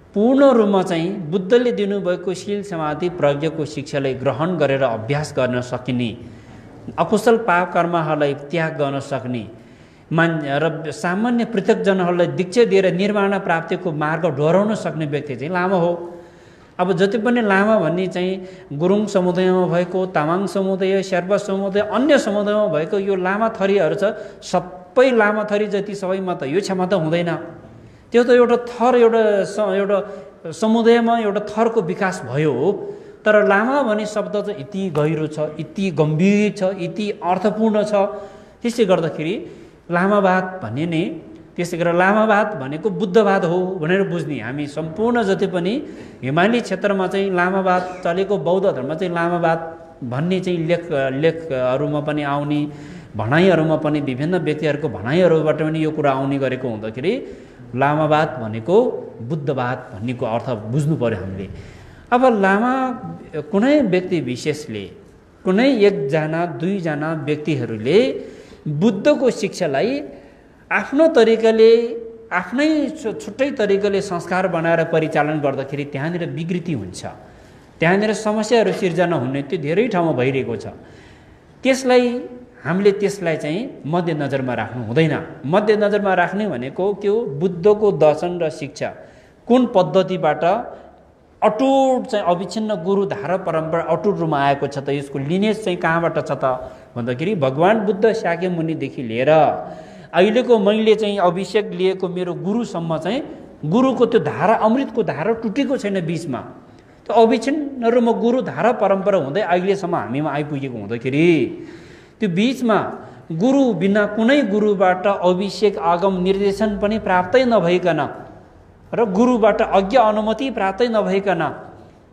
पूर्ण रूपमा चाहिँ बुद्धले दिनुभएको शील समाधि प्रज्ञको शिक्षालाई ग्रहण गरेर अभ्यास गर्न सकिने, अकुशल पाप कर्महरूलाई त्याग गर्न सक्ने र सामान्य पृथकजनहरूलाई दीक्षा दिएर निर्वाण प्राप्तिको मार्ग डोहोऱ्याउन सक्ने व्यक्ति चाहिँ लामा हो। अब जति पनि लामा भन्ने चाहिँ गुरुङ समुदायमा भएको, तामाङ समुदाय, शेर्पा समुदाय, अन्य समुदायमा भएको यो लामा थरीहरू छ, सबै लामा थरी जति सबैमा त यो क्षमता हुँदैन। त्यो त एउटा थर, एउटा समुदायमा एउटा थरको विकास भयो। तर लामा भन्ने शब्द चाहिँ यति गहिरो छ, यति गम्भीर छ, यति अर्थपूर्ण छ। त्यसै गर्दाखेरि लामावाद भन्ने नै, त्यसै गरेर लामावाद भनेको बुद्धवाद हो भनेर बुझ्ने। हामी सम्पूर्ण जति पनि हिमाली क्षेत्रमा चाहिँ लामावाद चलेको, बौद्ध धर्म चाहिँ लामावाद भन्ने चाहिँ लेखहरूमा पनि आउने, भनाइहरूमा पनि विभिन्न व्यक्तिहरूको भनाइहरूबाट पनि यो कुरा आउने गरेको हुँदाखेरि लामावाद भनेको बुद्धवाद भन्नेको अर्थ बुझ्नु पर्यो हामीले। अब लामा कुनै व्यक्ति विशेषले, कुनै एकजना दुईजना व्यक्तिहरूले बुद्धको शिक्षालाई आफ्नो तरिकाले, आफ्नै छुट्टै तरिकाले संस्कार बनाएर परिचालन गर्दाखेरि त्यहाँनिर विकृति हुन्छ, त्यहाँनिर समस्याहरू सिर्जना हुने त्यो धेरै ठाउँमा भइरहेको छ। हामीले त्यसलाई चाहिँ मध्यनजरमा राख्नु हुँदैन। मध्यनजरमा राख्ने भनेको के हो? बुद्धको दर्शन र शिक्षा कुन पद्धतिबाट अटुट चाहिँ अविच्छिन्न गुरु धारा परम्परा अटुट रूपमा आएको छ त, यसको लिनेज चाहिँ कहाँबाट छ त भन्दाखेरि भगवान बुद्ध शाक्यमुनिदेखि लिएर अहिलेको मैले चाहिँ अभिषेक लिएको मेरो गुरुसम्म चाहिँ गुरुको त्यो धारा, अमृतको धारा टुटेको छैन बिचमा। त्यो अविच्छिन्न रूपमा गुरु धारा परम्परा हुँदै अहिलेसम्म हामीमा आइपुगेको हुँदाखेरि त्यो बिचमा गुरु बिना कुनै गुरुबाट अभिषेक आगम निर्देशन पनि प्राप्तै नभइकन र गुरुबाट अज्ञ अनुमति प्राप्तै नभइकन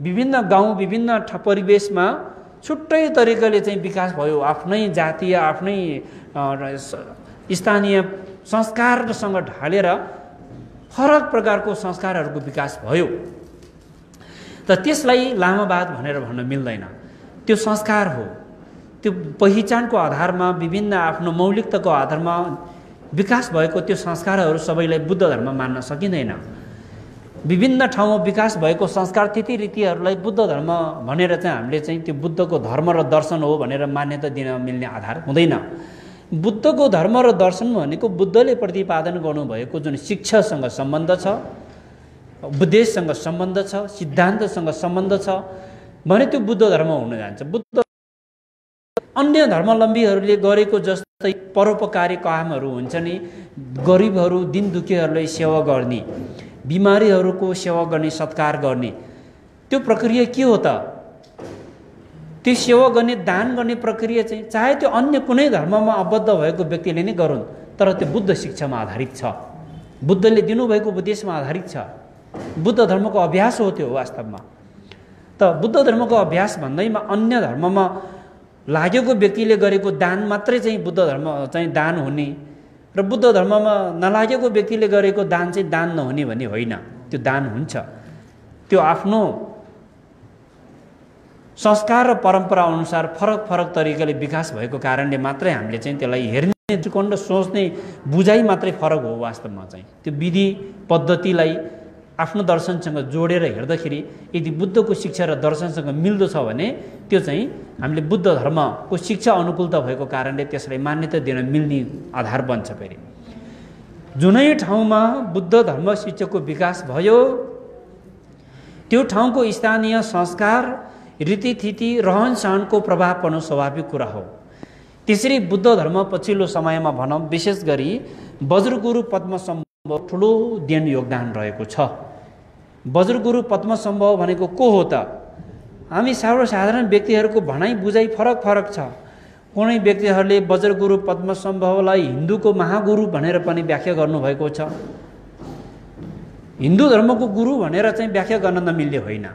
विभिन्न गाउँ, विभिन्न परिवेशमा छुट्टै तरिकाले चाहिँ विकास भयो। आफ्नै जातीय, आफ्नै स्थानीय संस्कारसँग ढालेर फरक प्रकारको संस्कारहरूको विकास भयो। त त्यसलाई लामावाद भनेर भन्न मिल्दैन। त्यो संस्कार हो, त्यो पहिचानको आधारमा, विभिन्न आफ्नो मौलिकताको आधारमा विकास भएको त्यो संस्कारहरू सबैलाई बुद्ध धर्म मान्न सकिँदैन। विभिन्न ठाउँमा विकास भएको संस्कार रीतिहरूलाई बुद्ध धर्म भनेर चाहिँ हामीले चाहिँ त्यो बुद्धको धर्म र दर्शन हो भनेर मान्यता दिन मिल्ने आधार हुँदैन। बुद्धको धर्म र दर्शन भनेको बुद्धले प्रतिपादन गर्नुभएको जुन शिक्षासँग सम्बन्ध छ, उपदेशसँग सम्बन्ध छ, सिद्धान्तसँग सम्बन्ध छ भने त्यो बुद्ध धर्म हुन जान्छ। बुद्ध अन्य धर्मावलम्बीहरूले गरेको जस्तै परोपकारी कामहरू हुन्छ नि, गरिबहरू, दिन दुखीहरूलाई सेवा गर्ने, बिमारीहरूको सेवा गर्ने, सत्कार गर्ने, त्यो प्रक्रिया के हो त? त्यो सेवा गर्ने, दान गर्ने प्रक्रिया चाहिँ चाहे त्यो अन्य कुनै धर्ममा आबद्ध भएको व्यक्तिले नै गरून्, तर त्यो बुद्ध शिक्षामा आधारित छ, बुद्धले दिनुभएको उपदेशमा आधारित छ। बुद्ध धर्मको अभ्यास हो त्यो वास्तवमा। त बुद्ध धर्मको अभ्यास भन्दैमा अन्य धर्ममा लागेको व्यक्तिले गरेको दान मात्रै चाहिँ बुद्ध धर्म चाहिँ दान हुने र बुद्ध धर्ममा नलागेको व्यक्तिले गरेको दान चाहिँ दान नहुने भन्ने होइन। त्यो दान हुन्छ। त्यो आफ्नो संस्कार र परम्परा अनुसार फरक फरक तरिकाले विकास भएको कारणले मात्रै हामीले चाहिँ त्यसलाई हेर्ने दृष्टिकोण र सोच्ने बुझाइ मात्रै फरक हो। वास्तवमा चाहिँ त्यो विधि पद्धतिलाई आफ्नो दर्शनसँग जोडेर हेर्दाखेरि यदि बुद्धको शिक्षा र दर्शनसँग मिल्दो छ भने त्यो चाहिँ हामीले बुद्ध धर्मको शिक्षा अनुकूलता भएको कारणले त्यसलाई मान्यता दिन मिल्ने आधार बन्छ। फेरि जुनै ठाउँमा बुद्ध धर्म शिक्षाको विकास भयो त्यो ठाउँको स्थानीय संस्कार, रीतिथिति, रहन सहनको प्रभाव पर्नु स्वाभाविक कुरा हो। त्यसरी बुद्ध धर्म पछिल्लो समयमा भनौँ विशेष गरी वज्रगुरु पद्मसम्भव ठुलो देन योगदान रहेको छ। वज्रगुरु पद्मसम्भव भनेको को हो त? हामी सर्वसाधारण व्यक्तिहरूको भनाइ बुझाइ फरक फरक छ। कुनै व्यक्तिहरूले वज्रगुरु पद्मसम्भवलाई हिन्दूको महागुरु भनेर पनि व्याख्या गर्नुभएको छ। हिन्दू धर्मको गुरु भनेर चाहिँ व्याख्या गर्न नमिल्ने होइन।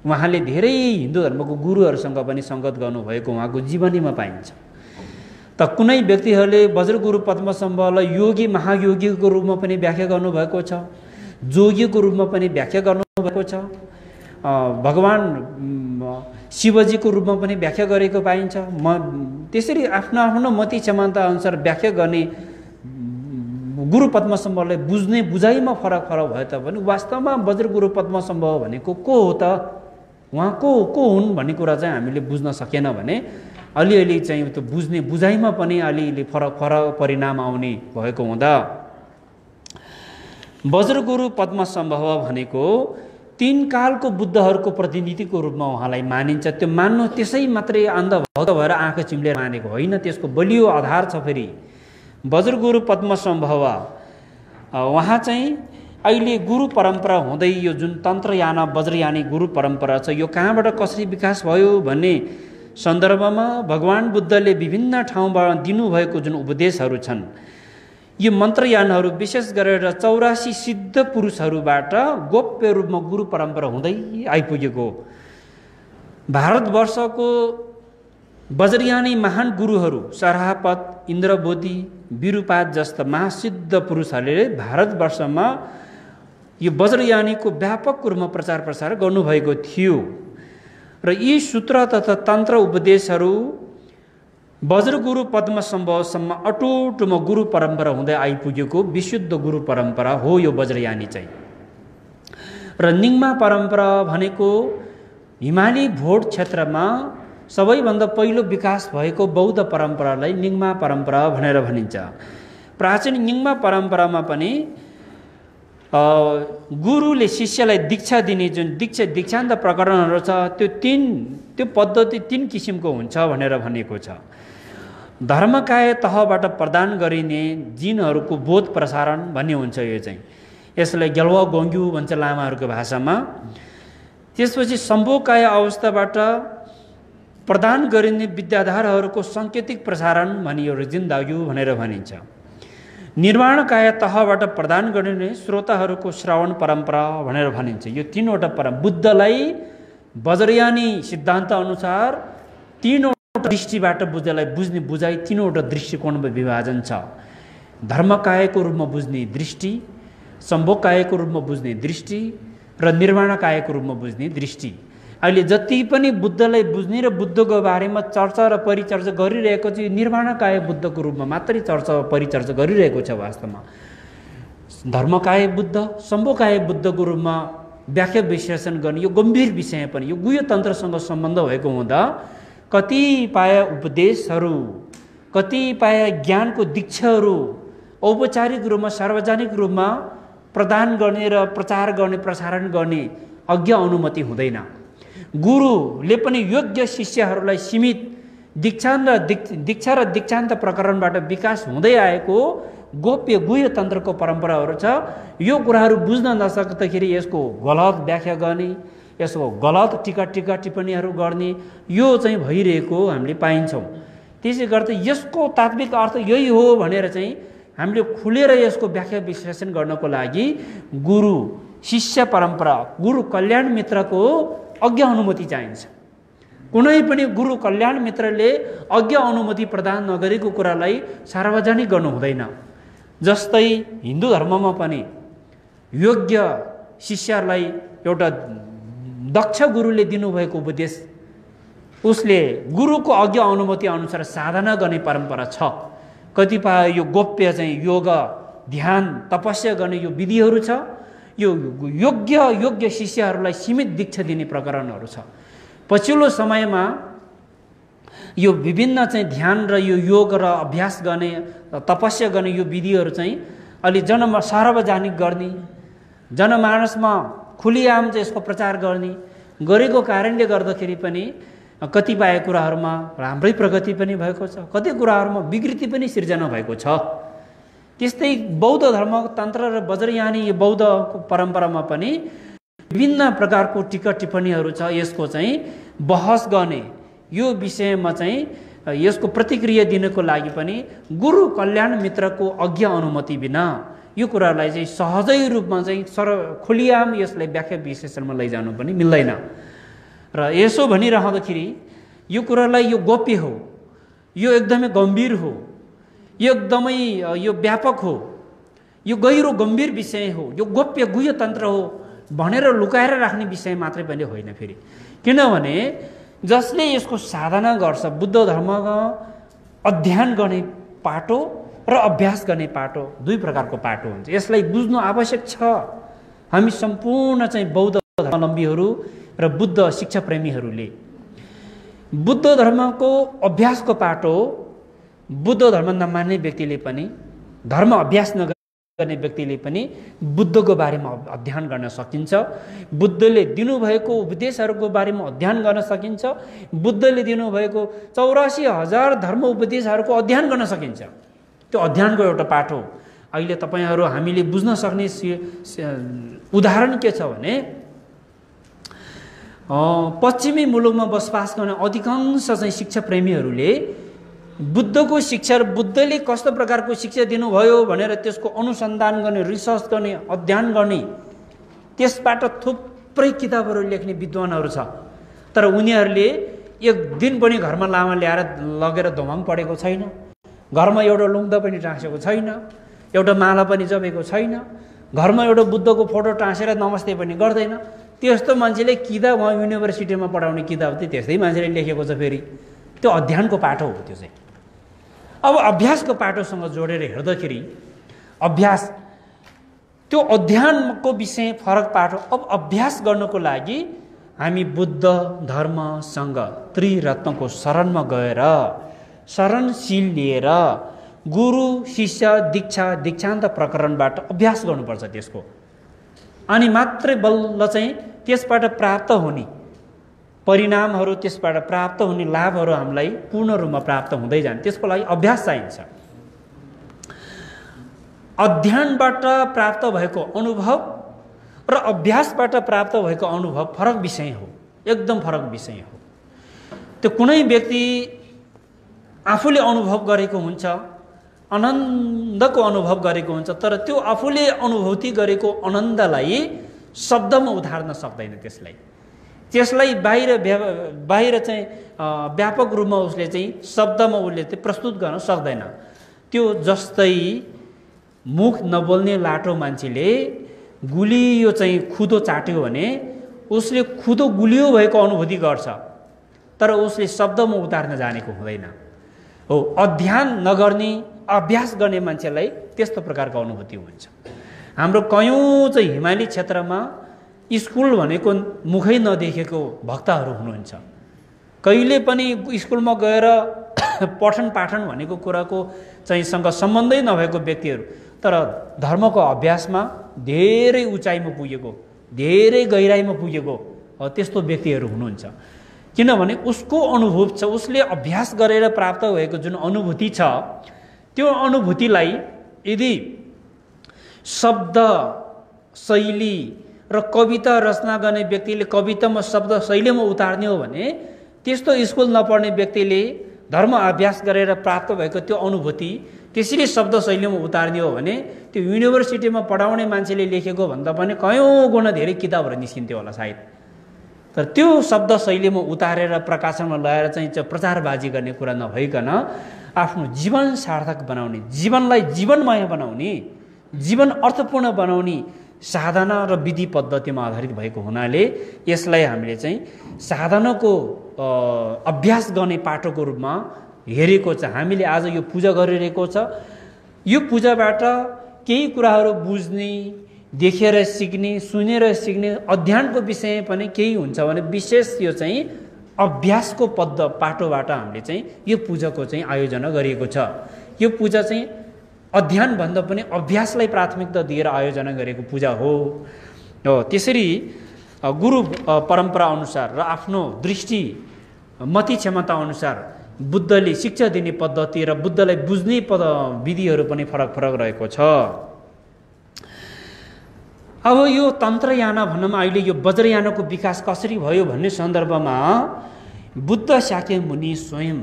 उहाँले धेरै हिन्दू धर्मको गुरुहरूसँग पनि सङ्गत गर्नुभएको उहाँको जीवनीमा पाइन्छ। त कुनै व्यक्तिहरूले वज्रगुरु पद्मसम्भवलाई योगी महायोगीको रूपमा पनि व्याख्या गर्नुभएको छ, जोगीको रूपमा पनि व्याख्या गर्नुभएको छ, भगवान शिवजीको रूपमा पनि व्याख्या गरेको पाइन्छ। त्यसरी आफ्नो आफ्नो मति क्षमता अनुसार व्याख्या गर्ने गुरु पद्मसम्भवलाई बुझ्ने बुझाइमा फरक भए तापनि वास्तवमा वज्रगुरु पद्मसम्भव भनेको को हो त, उहाँ को हुन् भन्ने कुरा चाहिँ हामीले बुझ्न सकेन भने अलिअलि चाहिँ त्यो बुझ्ने बुझाइमा पनि अलिअलि फरक परिणाम आउने भएको हुँदा वज्रगुरु पद्मसम्भव भनेको तीन कालको बुद्धहरूको प्रतिनिधिको रूपमा उहाँलाई मानिन्छ। त्यो मान्नु त्यसै मात्रै अन्धभक्त भएर आँखा चिम्लेर मानेको होइन, त्यसको बलियो आधार छ। फेरि वज्रगुरु पद्मसम्भव उहाँ चाहिँ अहिले गुरु परम्परा हुँदै यो जुन तन्त्रयाना वज्रयानी गुरु परम्परा छ यो कहाँबाट कसरी विकास भयो भन्ने सन्दर्भमा भगवान बुद्धले विभिन्न ठाउँबाट दिनुभएको जुन उपदेशहरू छन्, यो मन्त्रयानहरू विशेष गरेर 84 सिद्ध पुरुषहरूबाट गोप्य रूपमा गुरु परम्परा हुँदै आइपुगेको। भारतवर्षको वज्रयानी महान गुरुहरू सराहपत, इन्द्रबोधी, विरूपाद जस्ता महासिद्ध पुरुषहरूले भारतवर्षमा यो वज्रयानीको व्यापक रूपमा प्रचार प्रसार गर्नुभएको थियो र यी सूत्र तथा तन्त्र उपदेशहरू वज्रगुरु पद्मसम्भवसम्म अटुटमा गुरु परम्परा हुँदै आइपुगेको विशुद्ध गुरु परम्परा हो यो वज्रयानी चाहिँ। र निङ्मा परम्परा भनेको हिमाली भोट क्षेत्रमा सबैभन्दा पहिलो विकास भएको बौद्ध परम्परालाई निङ्मा परम्परा भनेर भनिन्छ। प्राचीन निङ्मा परम्परामा पनि गुरुले शिष्यलाई दीक्षा दिने जुन दीक्षान्त प्रकरणहरू छ त्यो पद्धति 3 किसिमको हुन्छ भनेर भनेको छ। धर्मकाय तहबाट प्रदान गरिने जिनहरूको बोध प्रसारण भन्ने हुन्छ यो चाहिँ, यसलाई गेल्वा गोङ्ग्यु भन्छ लामाहरूको भाषामा। त्यसपछि सम्भोकाय अवस्थाबाट प्रदान गरिने विद्याधारहरूको साङ्केतिक प्रसारण भनी यो जिन्दाग्यु भनेर भनिन्छ। निर्वाणकाय तहबाट प्रदान गरिने श्रोताहरूको श्रवण परम्परा भनेर भनिन्छ। यो 3वटा बुद्धलाई वज्रयानी सिद्धान्त अनुसार 3वटा दृष्टिबाट बुद्धलाई बुझ्ने बुझाइ 3वटा दृष्टिकोणमा विभाजन छ। धर्मकायको रूपमा बुझ्ने दृष्टि, सम्भोकायको रूपमा बुझ्ने दृष्टि र निर्वाणकायको रूपमा बुझ्ने दृष्टि। अहिले जति पनि बुद्धलाई बुझ्ने र बुद्धको बारेमा चर्चा र परिचर्चा गरिरहेको छ निर्वाणकाय बुद्धको रूपमा मात्रै चर्चा परिचर्चा गरिरहेको छ। वास्तवमा धर्मकाय बुद्ध, सम्भोकाय बुद्धको रूपमा व्याख्या विश्लेषण गर्ने यो गम्भीर विषय पनि यो गुह्य तन्त्रसँग सम्बन्ध भएको हुँदा कतिपय उपदेशहरू, कतिपय ज्ञानको दीक्षाहरू औपचारिक रूपमा सार्वजनिक रूपमा प्रदान गर्ने र प्रचार गर्ने प्रसारण गर्ने अज्ञ अनुमति हुँदैन। गुरुले पनि योग्य शिष्यहरूलाई सीमित दीक्षा र दीक्षान्त प्रकरणबाट विकास हुँदै आएको गोप्य गुह्य तन्त्रको परम्पराहरू छ। यो कुराहरू बुझ्न नसक्दाखेरि यसको गलत व्याख्या गर्ने, यसको गलत टीका टिप्पणीहरू गर्ने यो चाहिँ भइरहेको हामीले पाइन्छौँ। त्यसै गर्दा यसको तात्विक अर्थ यही हो भनेर चाहिँ हामीले खुलेर यसको व्याख्या विश्लेषण गर्नको लागि गुरु शिष्य परम्परा, गुरु कल्याण मित्रको अज्ञ अनुमति चाहिन्छ। कुनै पनि गुरु कल्याण मित्रले अज्ञ अनुमति प्रदान नगरेको कुरालाई सार्वजनिक गर्नु हुँदैन। जस्तै हिन्दू धर्ममा पनि योग्य शिष्यलाई एउटा दक्ष गुरुले दिनुभएको उपदेश उसले गुरुको अज्ञ अनुमति अनुसार साधना गर्ने परम्परा छ। कतिपय यो गोप्य चाहिँ योग, ध्यान, तपस्या गर्ने यो विधिहरू छ। यो योग्य शिष्यहरूलाई सीमित दीक्षा दिने प्रकरणहरू छ। पछिल्लो समयमा यो विभिन्न चाहिँ ध्यान र यो योग र अभ्यास गर्ने, तपस्या गर्ने यो विधिहरू चाहिँ अलि सार्वजनिक गर्ने, जनमानसमा खुलिआम चाहिँ यसको प्रचार गरेको कारणले गर्दाखेरि पनि कतिपय कुराहरूमा राम्रै प्रगति पनि भएको छ, कति कुराहरूमा विकृति पनि सिर्जना भएको छ। त्यस्तै बौद्ध धर्म तन्त्र र वज्रयानी बौद्ध परम्परामा पनि विभिन्न प्रकारको टीका टिप्पणीहरू छ। यसको चाहिँ बहस गर्ने यो विषयमा चाहिँ यसको प्रतिक्रिया दिनको लागि पनि गुरु कल्याण मित्रको अज्ञ अनुमति बिना यो कुरालाई चाहिँ सहजै रूपमा चाहिँ खुलियाम यसलाई व्याख्या विश्लेषणमा लैजानु पनि मिल्दैन। र यसो भनिरहँदाखेरि यो कुरालाई यो गोप्य हो, यो एकदमै गम्भीर हो, यो एकदमै यो व्यापक हो, यो गहिरो गम्भीर विषय हो, यो गोप्य गुह्य तन्त्र हो भनेर लुकाएर राख्ने विषय मात्रै पनि होइन फेरि। किनभने जसले यसको साधना गर्छ, बुद्ध धर्मको अध्ययन गर्ने पाटो र अभ्यास गर्ने पाटो दुई प्रकारको पाटो हुन्छ। यसलाई बुझ्नु आवश्यक छ। हामी सम्पूर्ण चाहिँ बौद्ध धर्मावलम्बीहरू र बुद्ध शिक्षा प्रेमीहरूले बुद्ध धर्मको अभ्यासको पाटो, बुद्ध धर्म नमान्ने व्यक्तिले पनि, धर्म अभ्यास नगर्ने व्यक्तिले पनि बुद्धको बारेमा अध्ययन गर्न सकिन्छ। बुद्धले दिनुभएको उपदेशहरूको बारेमा अध्ययन गर्न सकिन्छ। बुद्धले दिनुभएको 84,000 धर्म उपदेशहरूको अध्ययन गर्न सकिन्छ। त्यो अध्ययनको एउटा पाटो। अहिले तपाईहरू हामीले बुझ्न सक्ने उदाहरण के छ भने पश्चिमी मुलुकमा बसोबास गर्ने अधिकांश चाहिँ शिक्षा प्रेमीहरूले बुद्धको शिक्षा, बुद्धले कस्तो प्रकारको शिक्षा दिनुभयो भनेर त्यसको अनुसन्धान गर्ने, रिसर्च गर्ने, अध्ययन गर्ने, त्यसबाट थुप्रै किताबहरू लेख्ने विद्वानहरू छ। तर उनीहरूले एक दिन पनि घरमा लामा ल्याएर लगेर दोमाङ पढेको छैन, घरमा एउटा लुङ्दा पनि टाँसेको छैन, एउटा माला पनि जपेको छैन, घरमा एउटा बुद्धको फोटो टाँसेर नमस्ते पनि गर्दैन। त्यस्तो मान्छेले किताब उहाँ युनिभर्सिटीमा पढाउने किताब चाहिँ त्यस्तै मान्छेले लेखेको छ। फेरि त्यो अध्ययनको पाटो हो। त्यो चाहिँ अब अभ्यासको पाटोसँग जोडेर हेर्दाखेरि अभ्यास, त्यो अध्ययनको विषय फरक पाटो। अब अभ्यास गर्नको लागि हामी बुद्ध धर्मसँग त्रिरत्नको शरणमा गएर शरणशील लिएर गुरु शिष्य दीक्षा दीक्षान्त प्रकरणबाट अभ्यास गर्नुपर्छ त्यसको। अनि मात्रै बल्ल चाहिँ त्यसबाट प्राप्त हुने परिणामहरू, त्यसबाट प्राप्त हुने लाभहरू हामीलाई पूर्ण रूपमा प्राप्त हुँदै जाने। त्यसको लागि अभ्यास चाहिन्छ। अध्ययनबाट प्राप्त भएको अनुभव र अभ्यासबाट प्राप्त भएको अनुभव फरक विषय हो, एकदम फरक विषय हो। त्यो कुनै व्यक्ति आफूले अनुभव गरेको हुन्छ, आनन्दको अनुभव गरेको हुन्छ, तर त्यो आफूले अनुभूति गरेको आनन्दलाई शब्दमा उतार्न सक्दैन। त्यसलाई बाहिर चाहिँ व्यापक रूपमा उसले चाहिँ शब्दमा उसले चाहिँ प्रस्तुत गर्न सक्दैन। त्यो जस्तै मुख नबोल्ने लाटो मान्छेले गुलियो चाहिँ खुदो चाट्यो भने उसले खुदो गुलियो भएको अनुभूति गर्छ, तर उसले शब्दमा उतार्न जानेको हुँदैन। हो, अध्ययन नगर्ने अभ्यास गर्ने मान्छेलाई त्यस्तो प्रकारको अनुभूति हुन्छ। हाम्रो कयौँ चाहिँ हिमाली क्षेत्रमा स्कुल भनेको मुखै नदेखेको भक्तहरू हुनुहुन्छ। कहिले पनि स्कुलमा गएर पठन पाठन भनेको कुराको चाहिँ सँग सम्बन्धै नभएको व्यक्तिहरू, तर धर्मको अभ्यासमा धेरै उचाइमा पुगेको, धेरै गहिराइमा पुगेको त्यस्तो व्यक्तिहरू हुनुहुन्छ। किनभने उसको अनुभव छ, उसले अभ्यास गरेर प्राप्त भएको जुन अनुभूति छ, त्यो अनुभूतिलाई यदि शब्द शैली र कविता रचना गर्ने व्यक्तिले कवितामा शब्द शैलीमा उतार्ने हो भने, त्यस्तो स्कुल नपढ्ने व्यक्तिले धर्म अभ्यास गरेर प्राप्त भएको त्यो अनुभूति त्यसरी शब्द शैलीमा उतार्ने हो भने त्यो युनिभर्सिटीमा पढाउने मान्छेले लेखेको भन्दा पनि कयौँ गुणा धेरै किताबहरू निस्किन्थ्यो होला सायद। तर त्यो शब्द शैलीमा उतारेर प्रकाशनमा ल्याएर चाहिँ प्रचारबाजी गर्ने कुरा नभइकन आफ्नो जीवन सार्थक बनाउने, जीवनलाई जीवनमय बनाउने, जीवन अर्थपूर्ण बनाउने साधना र विधि पद्धतिमा आधारित भएको हुनाले यसलाई हामीले चाहिँ साधनाको अभ्यास गर्ने पाटोको रूपमा हेरेको छ। हामीले आज यो पूजा गरिरहेको छ, यो पूजाबाट केही कुराहरू बुझ्ने, देखेर सिक्ने, सुनेर सिक्ने, अध्ययनको विषय पनि केही हुन्छ भने विशेष यो चाहिँ अभ्यासको पाटोबाट हामीले चाहिँ यो पूजाको चाहिँ आयोजना गरिएको छ। यो पूजा चाहिँ अध्ययन भन्दा पनि अभ्यासलाई प्राथमिकता दिएर आयोजना गरेको पूजा हो। त्यसरी गुरु परम्परा अनुसार र आफ्नो दृष्टि मति क्षमता अनुसार बुद्धले शिक्षा दिने पद्धति र बुद्धलाई बुझ्ने विधिहरू पनि फरक फरक रहेको छ। अब यो तन्त्रयान भनौँ, अहिले यो वज्रयानको विकास कसरी भयो भन्ने सन्दर्भमा बुद्ध शाक्य मुनि स्वयं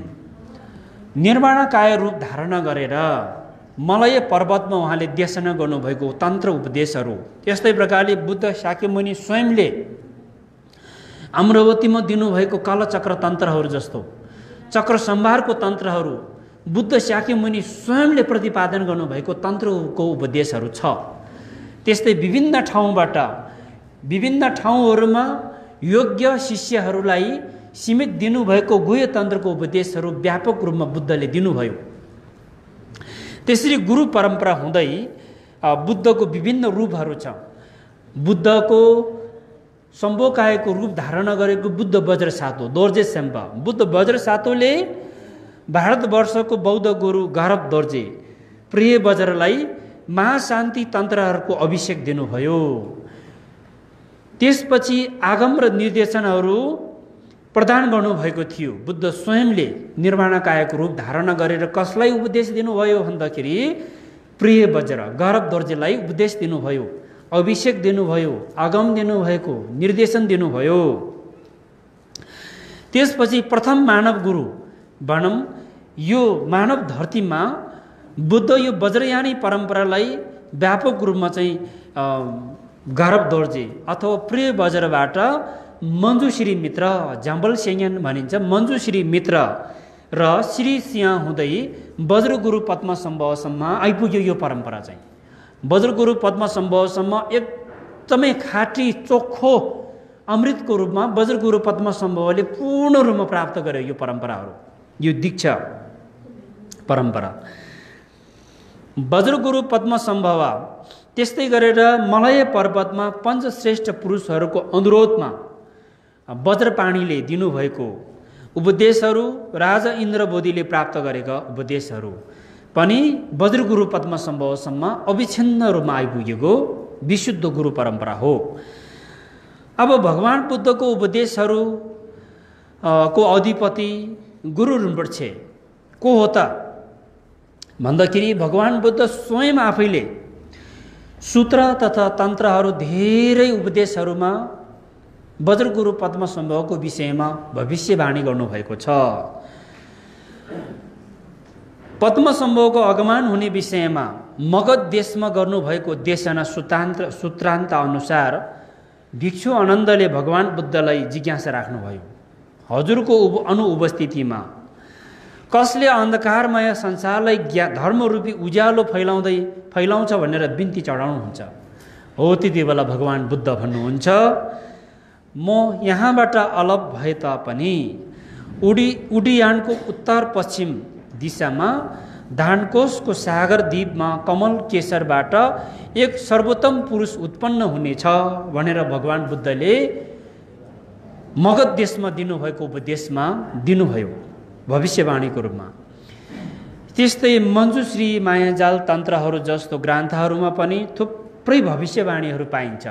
निर्माणकाय रूप धारणा गरेर मलय पर्वतमा उहाँले देशना गर्नुभएको तन्त्र उपदेशहरू, त्यस्तै प्रकारले बुद्ध शाक्यमुनि स्वयंले अमरावतीमा दिनुभएको कालचक्र तन्त्रहरू जस्तो चक्र सम्भारको तन्त्रहरू बुद्ध शाक्यमुनि स्वयंले प्रतिपादन गर्नुभएको तन्त्रको उपदेशहरू छ। त्यस्तै विभिन्न ठाउँबाट विभिन्न ठाउँहरूमा योग्य शिष्यहरूलाई सीमित दिनुभएको गुह्य तन्त्रको उपदेशहरू व्यापक रूपमा बुद्धले दिनुभयो। त्यसरी गुरु परम्परा हुँदै बुद्धको विभिन्न रूपहरू छ। बुद्धको सम्बोकायको रूप धारण गरेको बुद्ध वज्र सातो दोर्जे सेम्पा। बुद्ध वज्र सातोले भारतवर्षको बौद्ध गुरु गरब दोर्जे प्रिय वज्रलाई महाशान्ति तन्त्रहरूको अभिषेक दिनुभयो। त्यसपछि आगम र निर्देशनहरू प्रदान गर्नुभएको थियो। बुद्ध स्वयंले निर्वाणकायको रूप धारण गरेर कसलाई उपदेश दिनुभयो भन्दाखेरि प्रिय वज्र गरब दोर्जेलाई उपदेश दिनुभयो, अभिषेक दिनुभयो, आगम दिनुभएको, निर्देशन दिनुभयो। त्यसपछि प्रथम मानव गुरु भनौँ यो मानव धरतीमा बुद्ध यो वज्रयानी परम्परालाई व्यापक रूपमा चाहिँ गरब दोर्जे अथवा प्रिय वज्रबाट मञ्जुश्री मित्र जाम्बल सेन्यन भनिन्छ मञ्जुश्री मित्र र श्री सिंह हुँदै वज्रगुरु पद्मसम्भवसम्म आइपुग्यो। यो परम्परा चाहिँ वज्रगुरु पद्मसम्भवसम्म एकदमै खाँटी चोखो अमृतको रूपमा वज्रगुरु पद्मसम्भवले पूर्ण रूपमा प्राप्त गर्यो यो परम्पराहरू, यो दीक्षा परम्परा वज्रगुरु पद्मसम्भव। त्यस्तै गरेर मलय पर्वतमा पञ्चश्रेष्ठ पुरुषहरूको अनुरोधमा वज्रपाणीले दिनुभएको उपदेशहरू, राजा इन्द्रबोधीले प्राप्त गरेका उपदेशहरू पनि वज्रगुरु पद्मसम्भवसम्म अविच्छिन्न रूपमा आइपुगेको विशुद्ध गुरु परम्परा हो। अब भगवान बुद्धको उपदेशहरू को अधिपति गुरु रिम्पोछे को हो त भन्दाखेरि भगवान बुद्ध स्वयं आफैले सूत्र तथा तन्त्रहरू धेरै उपदेशहरूमा वज्रगुरु पद्मसम्भवको विषयमा भविष्यवाणी गर्नुभएको छ। पद्मसम्भवको आगमन हुने विषयमा मगध देशमा गर्नुभएको देशना सूत्रान्त अनुसार भिक्षु आनन्दले भगवान बुद्धलाई जिज्ञासा राख्नुभयो, हजुरको अनुपस्थितिमा कसले अन्धकारमय संसारलाई धर्मरूपी उज्यालो फैलाउँछ भनेर बिन्ती चढाउनुहुन्छ। हो त्यति बेला भगवान बुद्ध भन्नुहुन्छ, म यहाँबाट अलग भए तापनि उडियानको उत्तर पश्चिम दिशामा धानकोशको सागर द्वीपमा कमल केसरबाट एक सर्वोत्तम पुरुष उत्पन्न हुनेछ भनेर भगवान बुद्धले मगध देशमा दिनुभएको उपदेशमा दिनुभयो भविष्यवाणीको रूपमा। त्यस्तै मञ्जुश्री मायाजाल तन्त्रहरू जस्तो ग्रन्थहरूमा पनि थुप्रै भविष्यवाणीहरू पाइन्छ।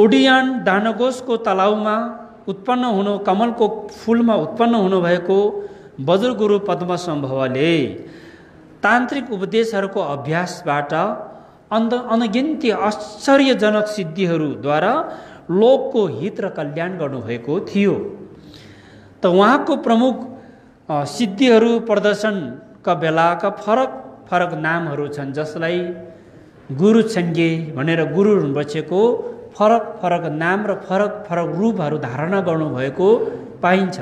उडियान दानकोशको तलाउमा उत्पन्न हुनु कमलको फुलमा उत्पन्न हुनुभएको वज्रगुरु पद्मसम्भवले तान्त्रिक उपदेशहरूको अभ्यासबाट अनगिन्ती आश्चर्यजनक सिद्धिहरूद्वारा लोकको हित र कल्याण गर्नुभएको थियो। त उहाँको प्रमुख सिद्धिहरू प्रदर्शनका बेलाका फरक फरक नामहरू छन्, जसलाई गुरु छङ्गे भनेर गुरु रिम्पोछेको फरक फरक नाम र फरक फरक रूपहरू धारणा गर्नुभएको पाइन्छ।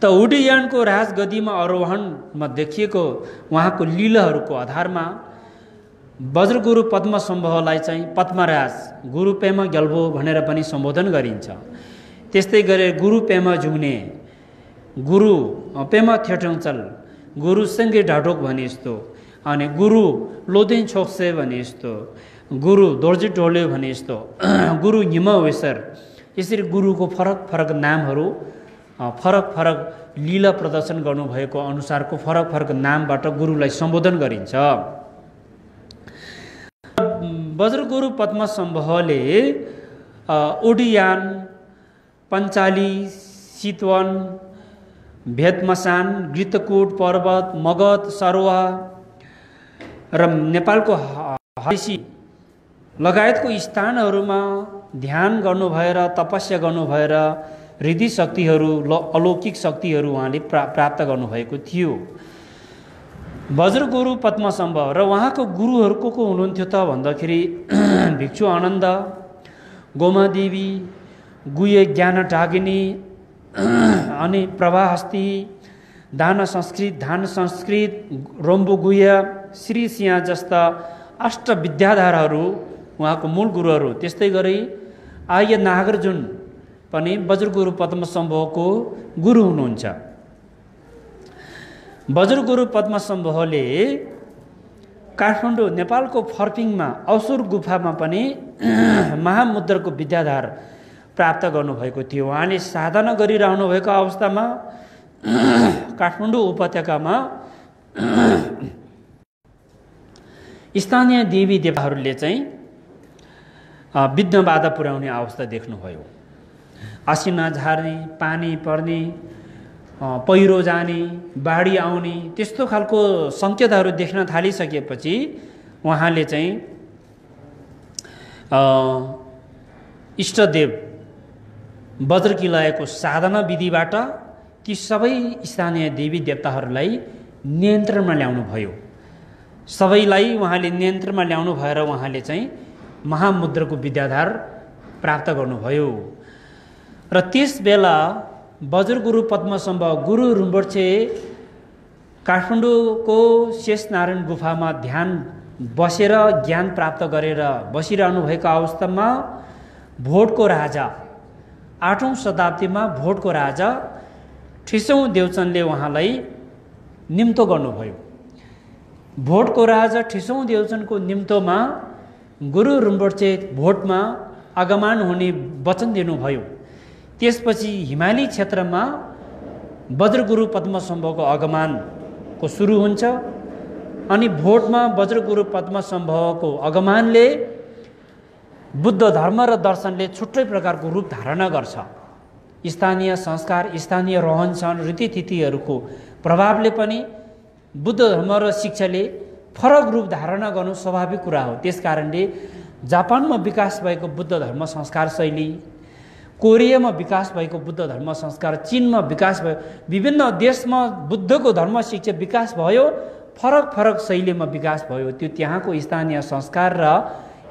त उडियानको राजगद्दीमा आरोहणमा देखिएको उहाँको लीलाहरूको आधारमा वज्रगुरु पद्मसम्भवलाई चाहिँ पद्मराज गुरु पेमा ग्याल्बो भनेर पनि सम्बोधन गरिन्छ। त्यस्तै गरेर गुरु पेमा जुग्ने, गुरु पेमा थेटोङचल, गुरु सङ्गे ढाडोक भने जस्तो, अनि गुरु लोदेन छोक्से भने जस्तो, गुरु दोर्जे टोले भने जस्तो, गुरु हिमा वेसर, यसरी गुरुको फरक फरक नामहरू फरक फरक लीला प्रदर्शन गर्नुभएको अनुसारको फरक फरक नामबाट गुरुलाई सम्बोधन गरिन्छ। वज्रगुरु पद्मसम्भवले उडियान, पञ्चाली, चितवन, भेदमसान, गृतकुट पर्वत, मगध, सरुवा र नेपालको हरिसी लगायतको स्थानहरूमा ध्यान गर्नुभएर तपस्या गर्नुभएर हृदय शक्तिहरू अलौकिक शक्तिहरू उहाँले प्राप्त गर्नुभएको थियो। वज्रगुरु पद्मसम्भव र उहाँको गुरुहरू को हुनुहुन्थ्यो त भन्दाखेरि भिक्षु आनन्द, गोमादेवी, गुह्य ज्ञान डागिनी अनि प्रभाहस्ती, दान संस्कृत, रोम्बु गुह्य, श्री सिंह जस्ता अष्ट विद्याधरहरू उहाँको मूल गुरुहरू। त्यस्तै गरी आर्य नागार्जुन पनि वज्रगुरु पद्मसम्भवको गुरु हुनुहुन्छ। वज्रगुरु पद्मसम्भवले काठमाडौँ नेपालको फर्पिङमा असुर गुफामा पनि महामुद्राको विद्याधार प्राप्त गर्नुभएको थियो। उहाँले साधना गरिरहनु भएको अवस्थामा काठमाडौँ उपत्यकामा स्थानीय देवी देवताहरूले चाहिँ विघ्न बाधा पुर्याउने अवस्था देख्नुभयो। असिना झार्ने, पानी पर्ने, पहिरो जाने, बाढी आउने त्यस्तो खालको सङ्केतहरू देख्न थालिसकेपछि उहाँले चाहिँ इष्टदेव वज्रकिलयको साधना विधिबाट ती सबै स्थानीय देवी देवताहरूलाई नियन्त्रणमा ल्याउनु भयो। सबैलाई उहाँले नियन्त्रणमा ल्याउनु भएर उहाँले चाहिँ महामुद्राको विद्याधार प्राप्त गर्नुभयो। र त्यस बेला वज्रगुरु पद्मसम्भव गुरु रुम्बुडछे काठमाडौँको शेषनारायण गुफामा ध्यान बसेर ज्ञान प्राप्त गरेर बसिरहनु भएको अवस्थामा भोटको राजा 8औं शताब्दीमा भोटको राजा ठिसौँ देवचन्दले उहाँलाई निम्तो गर्नुभयो। भोटको राजा ठिसौँ देवचन्दको निम्तोमा गुरु रुम्बुडछे भोटमा आगमन हुने वचन दिनुभयो। त्यसपछि हिमाली क्षेत्रमा वज्रगुरु पद्मसम्भवको आगमनको सुरु हुन्छ अनि भोटमा वज्रगुरु पद्मसम्भवको आगमनले बुद्ध धर्म र दर्शनले छुट्टै प्रकारको रूप धारणा गर्छ। स्थानीय संस्कार, स्थानीय रहनसहन, रीतिथितिहरूको प्रभावले पनि बुद्ध धर्म र शिक्षाले फरक रूप धारणा गर्नु स्वाभाविक कुरा हो। त्यसकारणले जापानमा विकास भएको बुद्ध धर्म संस्कार शैली, कोरियामा विकास भएको बुद्ध धर्म संस्कार, चीनमा विकास भयो, विभिन्न देशमा बुद्धको धर्म शिक्षा विकास भयो, फरक फरक शैलीमा विकास भयो। त्यो त्यहाँको स्थानीय संस्कार र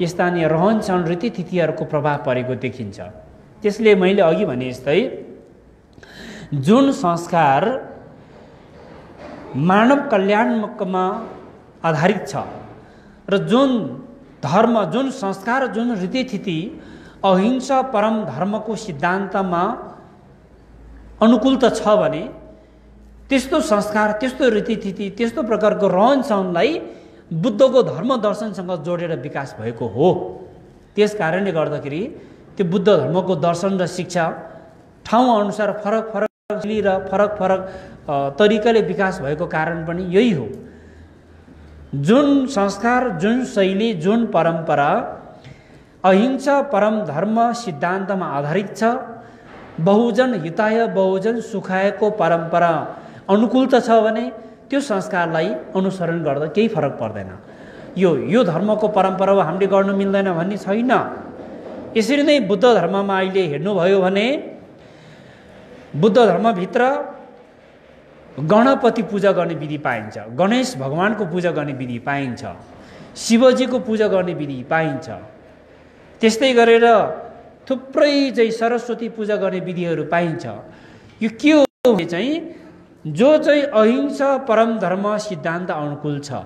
स्थानीय रहनसहन रीतिथितिहरूको प्रभाव परेको देखिन्छ। त्यसले मैले अघि भने जस्तै जुन संस्कार मानव कल्याणमा आधारित छ र जुन धर्म, जुन संस्कार, जुन रीतिथिति अहिंसा परम धर्मको सिद्धान्तमा अनुकूल त छ भने त्यस्तो संस्कार, त्यस्तो रीतिथिति, त्यस्तो प्रकारको रहनसहनलाई बुद्धको धर्म दर्शनसँग जोडेर विकास भएको हो। त्यस कारणले गर्दाखेरि त्यो बुद्ध धर्मको दर्शन र शिक्षा ठाउँ अनुसार फरक फरक शैली र फरक फरक तरिकाले विकास भएको कारण पनि यही हो। जुन संस्कार, जुन शैली, जुन परम्परा अहिंसा परम धर्म सिद्धान्तमा आधारित छ, बहुजन हिताय बहुजन सुखायको परम्परा अनुकूल त छ भने त्यो संस्कारलाई अनुसरण गर्दा केही फरक पर्दैन। यो धर्मको परम्परा हो, हामीले गर्नु मिल्दैन भन्ने छैन। यसरी नै बुद्ध धर्ममा अहिले हेर्नुभयो भने बुद्ध धर्मभित्र गणपति पूजा गर्ने विधि पाइन्छ, गणेश भगवानको पूजा गर्ने विधि पाइन्छ, शिवजीको पूजा गर्ने विधि पाइन्छ। त्यस्तै गरेर थुप्रै चाहिँ सरस्वती पूजा गर्ने विधिहरू पाइन्छ। यो के हो चाहिँ जो चाहिँ अहिंसा परम धर्म सिद्धान्त अनुकूल छ,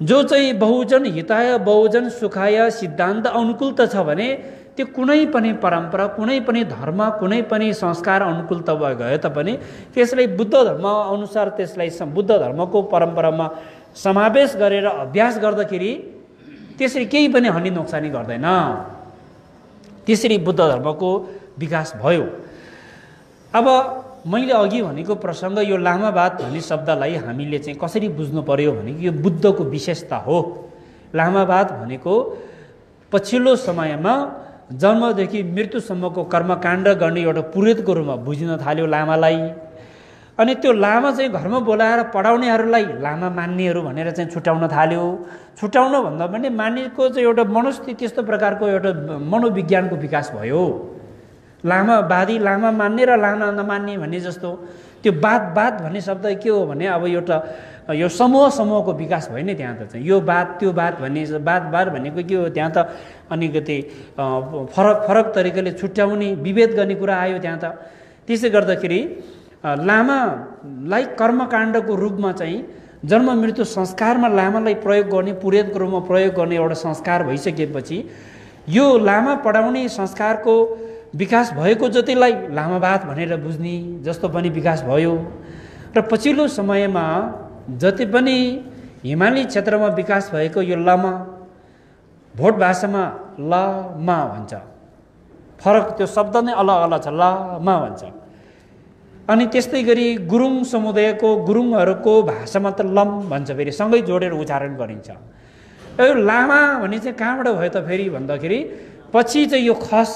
जो चाहिँ बहुजन हिताय बहुजन सुखाय सिद्धान्त अनुकूल त छ भने त्यो कुनै पनि परम्परा, कुनै पनि धर्म, कुनै पनि संस्कार अनुकूल त गए तापनि त्यसलाई बुद्ध धर्म अनुसार त्यसलाई बुद्ध धर्मको परम्परामा समावेश गरेर अभ्यास गर्दाखेरि त्यसरी केही पनि हानि नोक्सानी गर्दैन। त्यसरी बुद्ध धर्मको विकास भयो। अब मैले अघि भनेको प्रसङ्ग, यो लामावाद भन्ने शब्दलाई हामीले चाहिँ कसरी बुझ्नु पर्यो भने यो बुद्धको विशेषता हो। लामावाद भनेको पछिल्लो समयमा जन्मदेखि मृत्युसम्मको कर्मकाण्ड गर्ने एउटा पुरोहितको रूपमा बुझिन थाल्यो लामालाई। अनि त्यो लामा चाहिँ घरमा बोलाएर पढाउनेहरूलाई लामा मान्नेहरू भनेर चाहिँ छुट्याउन थाल्यो। छुट्याउन भन्दा पनि मान्नेको चाहिँ एउटा मनस्थिति, त्यस्तो प्रकारको एउटा मनोविज्ञानको विकास भयो। लामावादी, लामा मान्ने र लामा नमान्ने भन्ने जस्तो त्यो वाद भन्ने शब्द के हो भने अब एउटा यो समूहको विकास भयो नि त्यहाँ त चाहिँ यो बात त्यो बात भन्ने बात भनेको के हो त्यहाँ त अलिकति फरक फरक तरिकाले छुट्याउने विभेद गर्ने कुरा आयो त्यहाँ त। त्यसै गर्दाखेरि लामालाई कर्मकाण्डको रूपमा चाहिँ जन्म मृत्यु संस्कारमा लामालाई प्रयोग गर्ने पुरोहितको रूपमा प्रयोग गर्ने एउटा संस्कार भइसकेपछि यो लामा पढाउने संस्कारको विकास भएको जतिलाई लामावाद भनेर बुझ्ने जस्तो पनि विकास भयो। र पछिल्लो समयमा जति पनि हिमाली क्षेत्रमा विकास भएको यो लमा भोट भाषामा लमा भन्छ, फरक त्यो शब्द नै अलग अलग छ, लमा भन्छ। अनि त्यस्तै गरी गुरुङ समुदायको गुरुङहरूको भाषामा त लम भन्छ, फेरि सँगै जोडेर उच्चारण गरिन्छ। यो लामा भन्ने चाहिँ कहाँबाट भयो त फेरि भन्दाखेरि पछि चाहिँ यो खस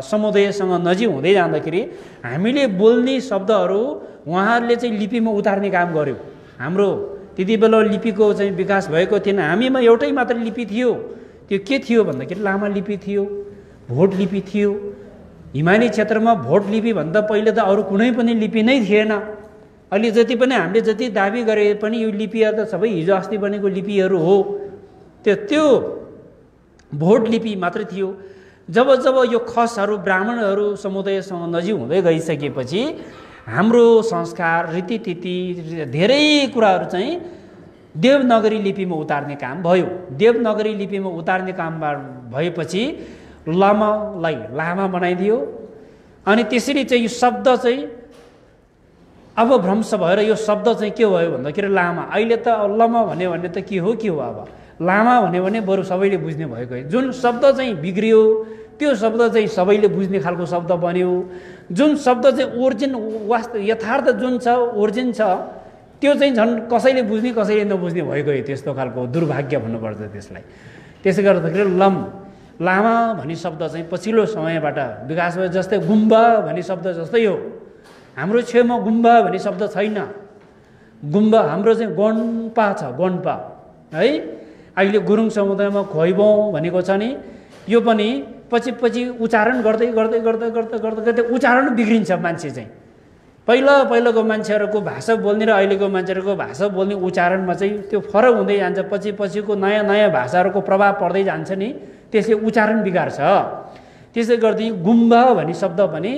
समुदायसँग नजिक हुँदै जाँदाखेरि हामीले बोल्ने शब्दहरू उहाँहरूले चाहिँ लिपिमा उतार्ने काम गर्यो। हाम्रो त्यति बेला लिपिको चाहिँ विकास भएको थिएन, हामीमा एउटै मात्र लिपि थियो। त्यो के थियो भन्दाखेरि लामा लिपि थियो, भोट लिपि थियो। हिमाली क्षेत्रमा भोट लिपि भन्दा पहिले त अरू कुनै पनि लिपि नै थिएन। अहिले जति पनि हामीले जति दाबी गरे पनि यो लिपिहरू त सबै हिजो अस्ति बनेको लिपिहरू हो। त्यो भोट लिपि मात्रै थियो। जब यो खसहरू ब्राह्मणहरू समुदायसँग नजिक हुँदै गइसकेपछि हाम्रो संस्कार रीतिथिति धेरै कुराहरू चाहिँ देवनागरी लिपिमा उतार्ने काम भयो। देवनागरी लिपिमा उतार्ने काम भएपछि लमालाई लामा बनाइदियो। अनि त्यसरी चाहिँ यो शब्द चाहिँ अब भ्रंश भएर यो शब्द चाहिँ के भयो भन्दाखेरि लामा। अहिले त लमा भने त के हो अब लामा भने बरु सबैले बुझ्ने भएको है। जुन शब्द चाहिँ बिग्रियो त्यो शब्द चाहिँ सबैले बुझ्ने खालको शब्द बन्यो। जुन शब्द चाहिँ ओरिजिन वास्तव यथार्थ जुन छ ओरिजिन छ त्यो चाहिँ झन् कसैले बुझ्ने कसैले नबुझ्ने भएको है। त्यस्तो खालको दुर्भाग्य भन्नुपर्छ त्यसलाई। त्यसै गर्दाखेरि लामा भन्ने शब्द चाहिँ पछिल्लो समयबाट विकास भयो। जस्तै गुम्बा भन्ने शब्द जस्तै हो। हाम्रो छेउमा गुम्बा भन्ने शब्द छैन। गुम्बा हाम्रो चाहिँ गन्पा छ, गन्पा है। अहिले गुरुङ समुदायमा खोइबौँ भनेको छ नि, यो पनि पछि उच्चारण गर्दै उच्चारण बिग्रिन्छ। मान्छे चाहिँ पहिलाको मान्छेहरूको भाषा बोल्ने र अहिलेको मान्छेहरूको भाषा बोल्ने उच्चारणमा चाहिँ त्यो फरक हुँदै जान्छ। पछिको नयाँ भाषाहरूको प्रभाव पर्दै जान्छ नि, त्यसले उच्चारण बिगार्छ। त्यसै गर्दै गुम्बा भन्ने शब्द पनि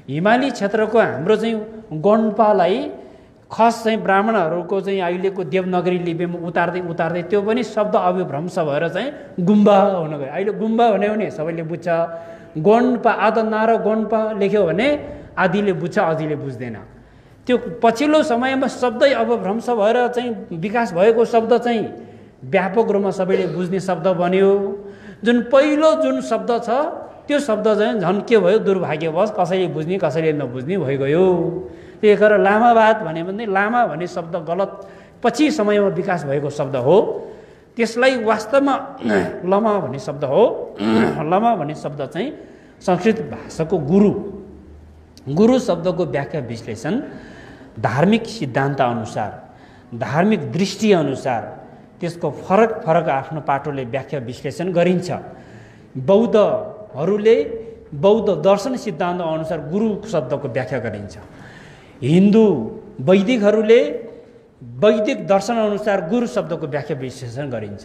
हिमाली क्षेत्रको हाम्रो चाहिँ गन्पालाई खस चाहिँ ब्राह्मणहरूको चाहिँ अहिलेको देवनागरी लिपिमा उतार्दै त्यो पनि शब्द अभिभ्रंश भएर चाहिँ गुम्बा हुन गयो। अहिले गुम्बा भन्यो भने सबैले बुझ्छ। गन्पा आधा नारा गन्पा लेख्यो भने आधीले बुझ्छ, आधीले बुझ्दैन। त्यो पछिल्लो समयमा शब्दै अभिभ्रंश भएर चाहिँ विकास भएको शब्द चाहिँ व्यापक रूपमा सबैले बुझ्ने शब्द बन्यो। जुन शब्द छ त्यो शब्द चाहिँ झन् के भयो दुर्भाग्यवश कसैले बुझ्ने कसैले नबुझ्ने भइगयो। त्यही भएर लामावाद भन्यो भने लामा भन्ने शब्द गलत पछि समयमा विकास भएको शब्द हो। त्यसलाई वास्तवमा लमा भन्ने शब्द हो। लमा भन्ने शब्द चाहिँ संस्कृत भाषाको गुरु शब्दको व्याख्या विश्लेषण धार्मिक सिद्धान्त अनुसार, धार्मिक दृष्टि अनुसार त्यसको फरक आफ्नो पाटोले व्याख्या विश्लेषण गरिन्छ। बौद्धहरूले बौद्ध दर्शन सिद्धान्त अनुसार गुरु शब्दको व्याख्या गरिन्छ। हिन्दू वैदिकहरूले वैदिक दर्शन अनुसार गुरु शब्दको व्याख्या विश्लेषण गरिन्छ।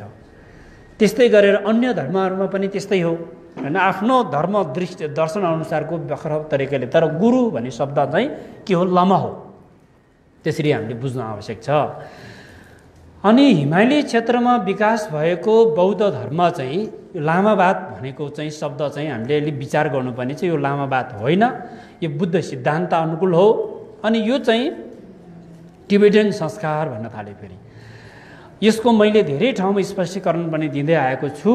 त्यस्तै गरेर अन्य धर्महरूमा पनि त्यस्तै हो हैन। आफ्नो धर्म दृष्टि दर्शन अनुसारको फरक तरिकाले, तर गुरु भन्ने शब्द चाहिँ के हो लमा हो। त्यसरी हामीले बुझ्न आवश्यक छ। अनि हिमाली क्षेत्रमा विकास भएको बौद्ध धर्म चाहिँ लामावाद भनेको चाहिँ शब्द चाहिँ हामीले अलि विचार गर्नुपर्ने छ। यो लामावाद होइन, यो बुद्ध सिद्धान्त अनुकूल हो। अनि यो चाहिँ टिबेटन संस्कार भन्न थाले। फेरि यसको मैले धेरै ठाउँमा स्पष्टीकरण पनि दिँदै आएको छु।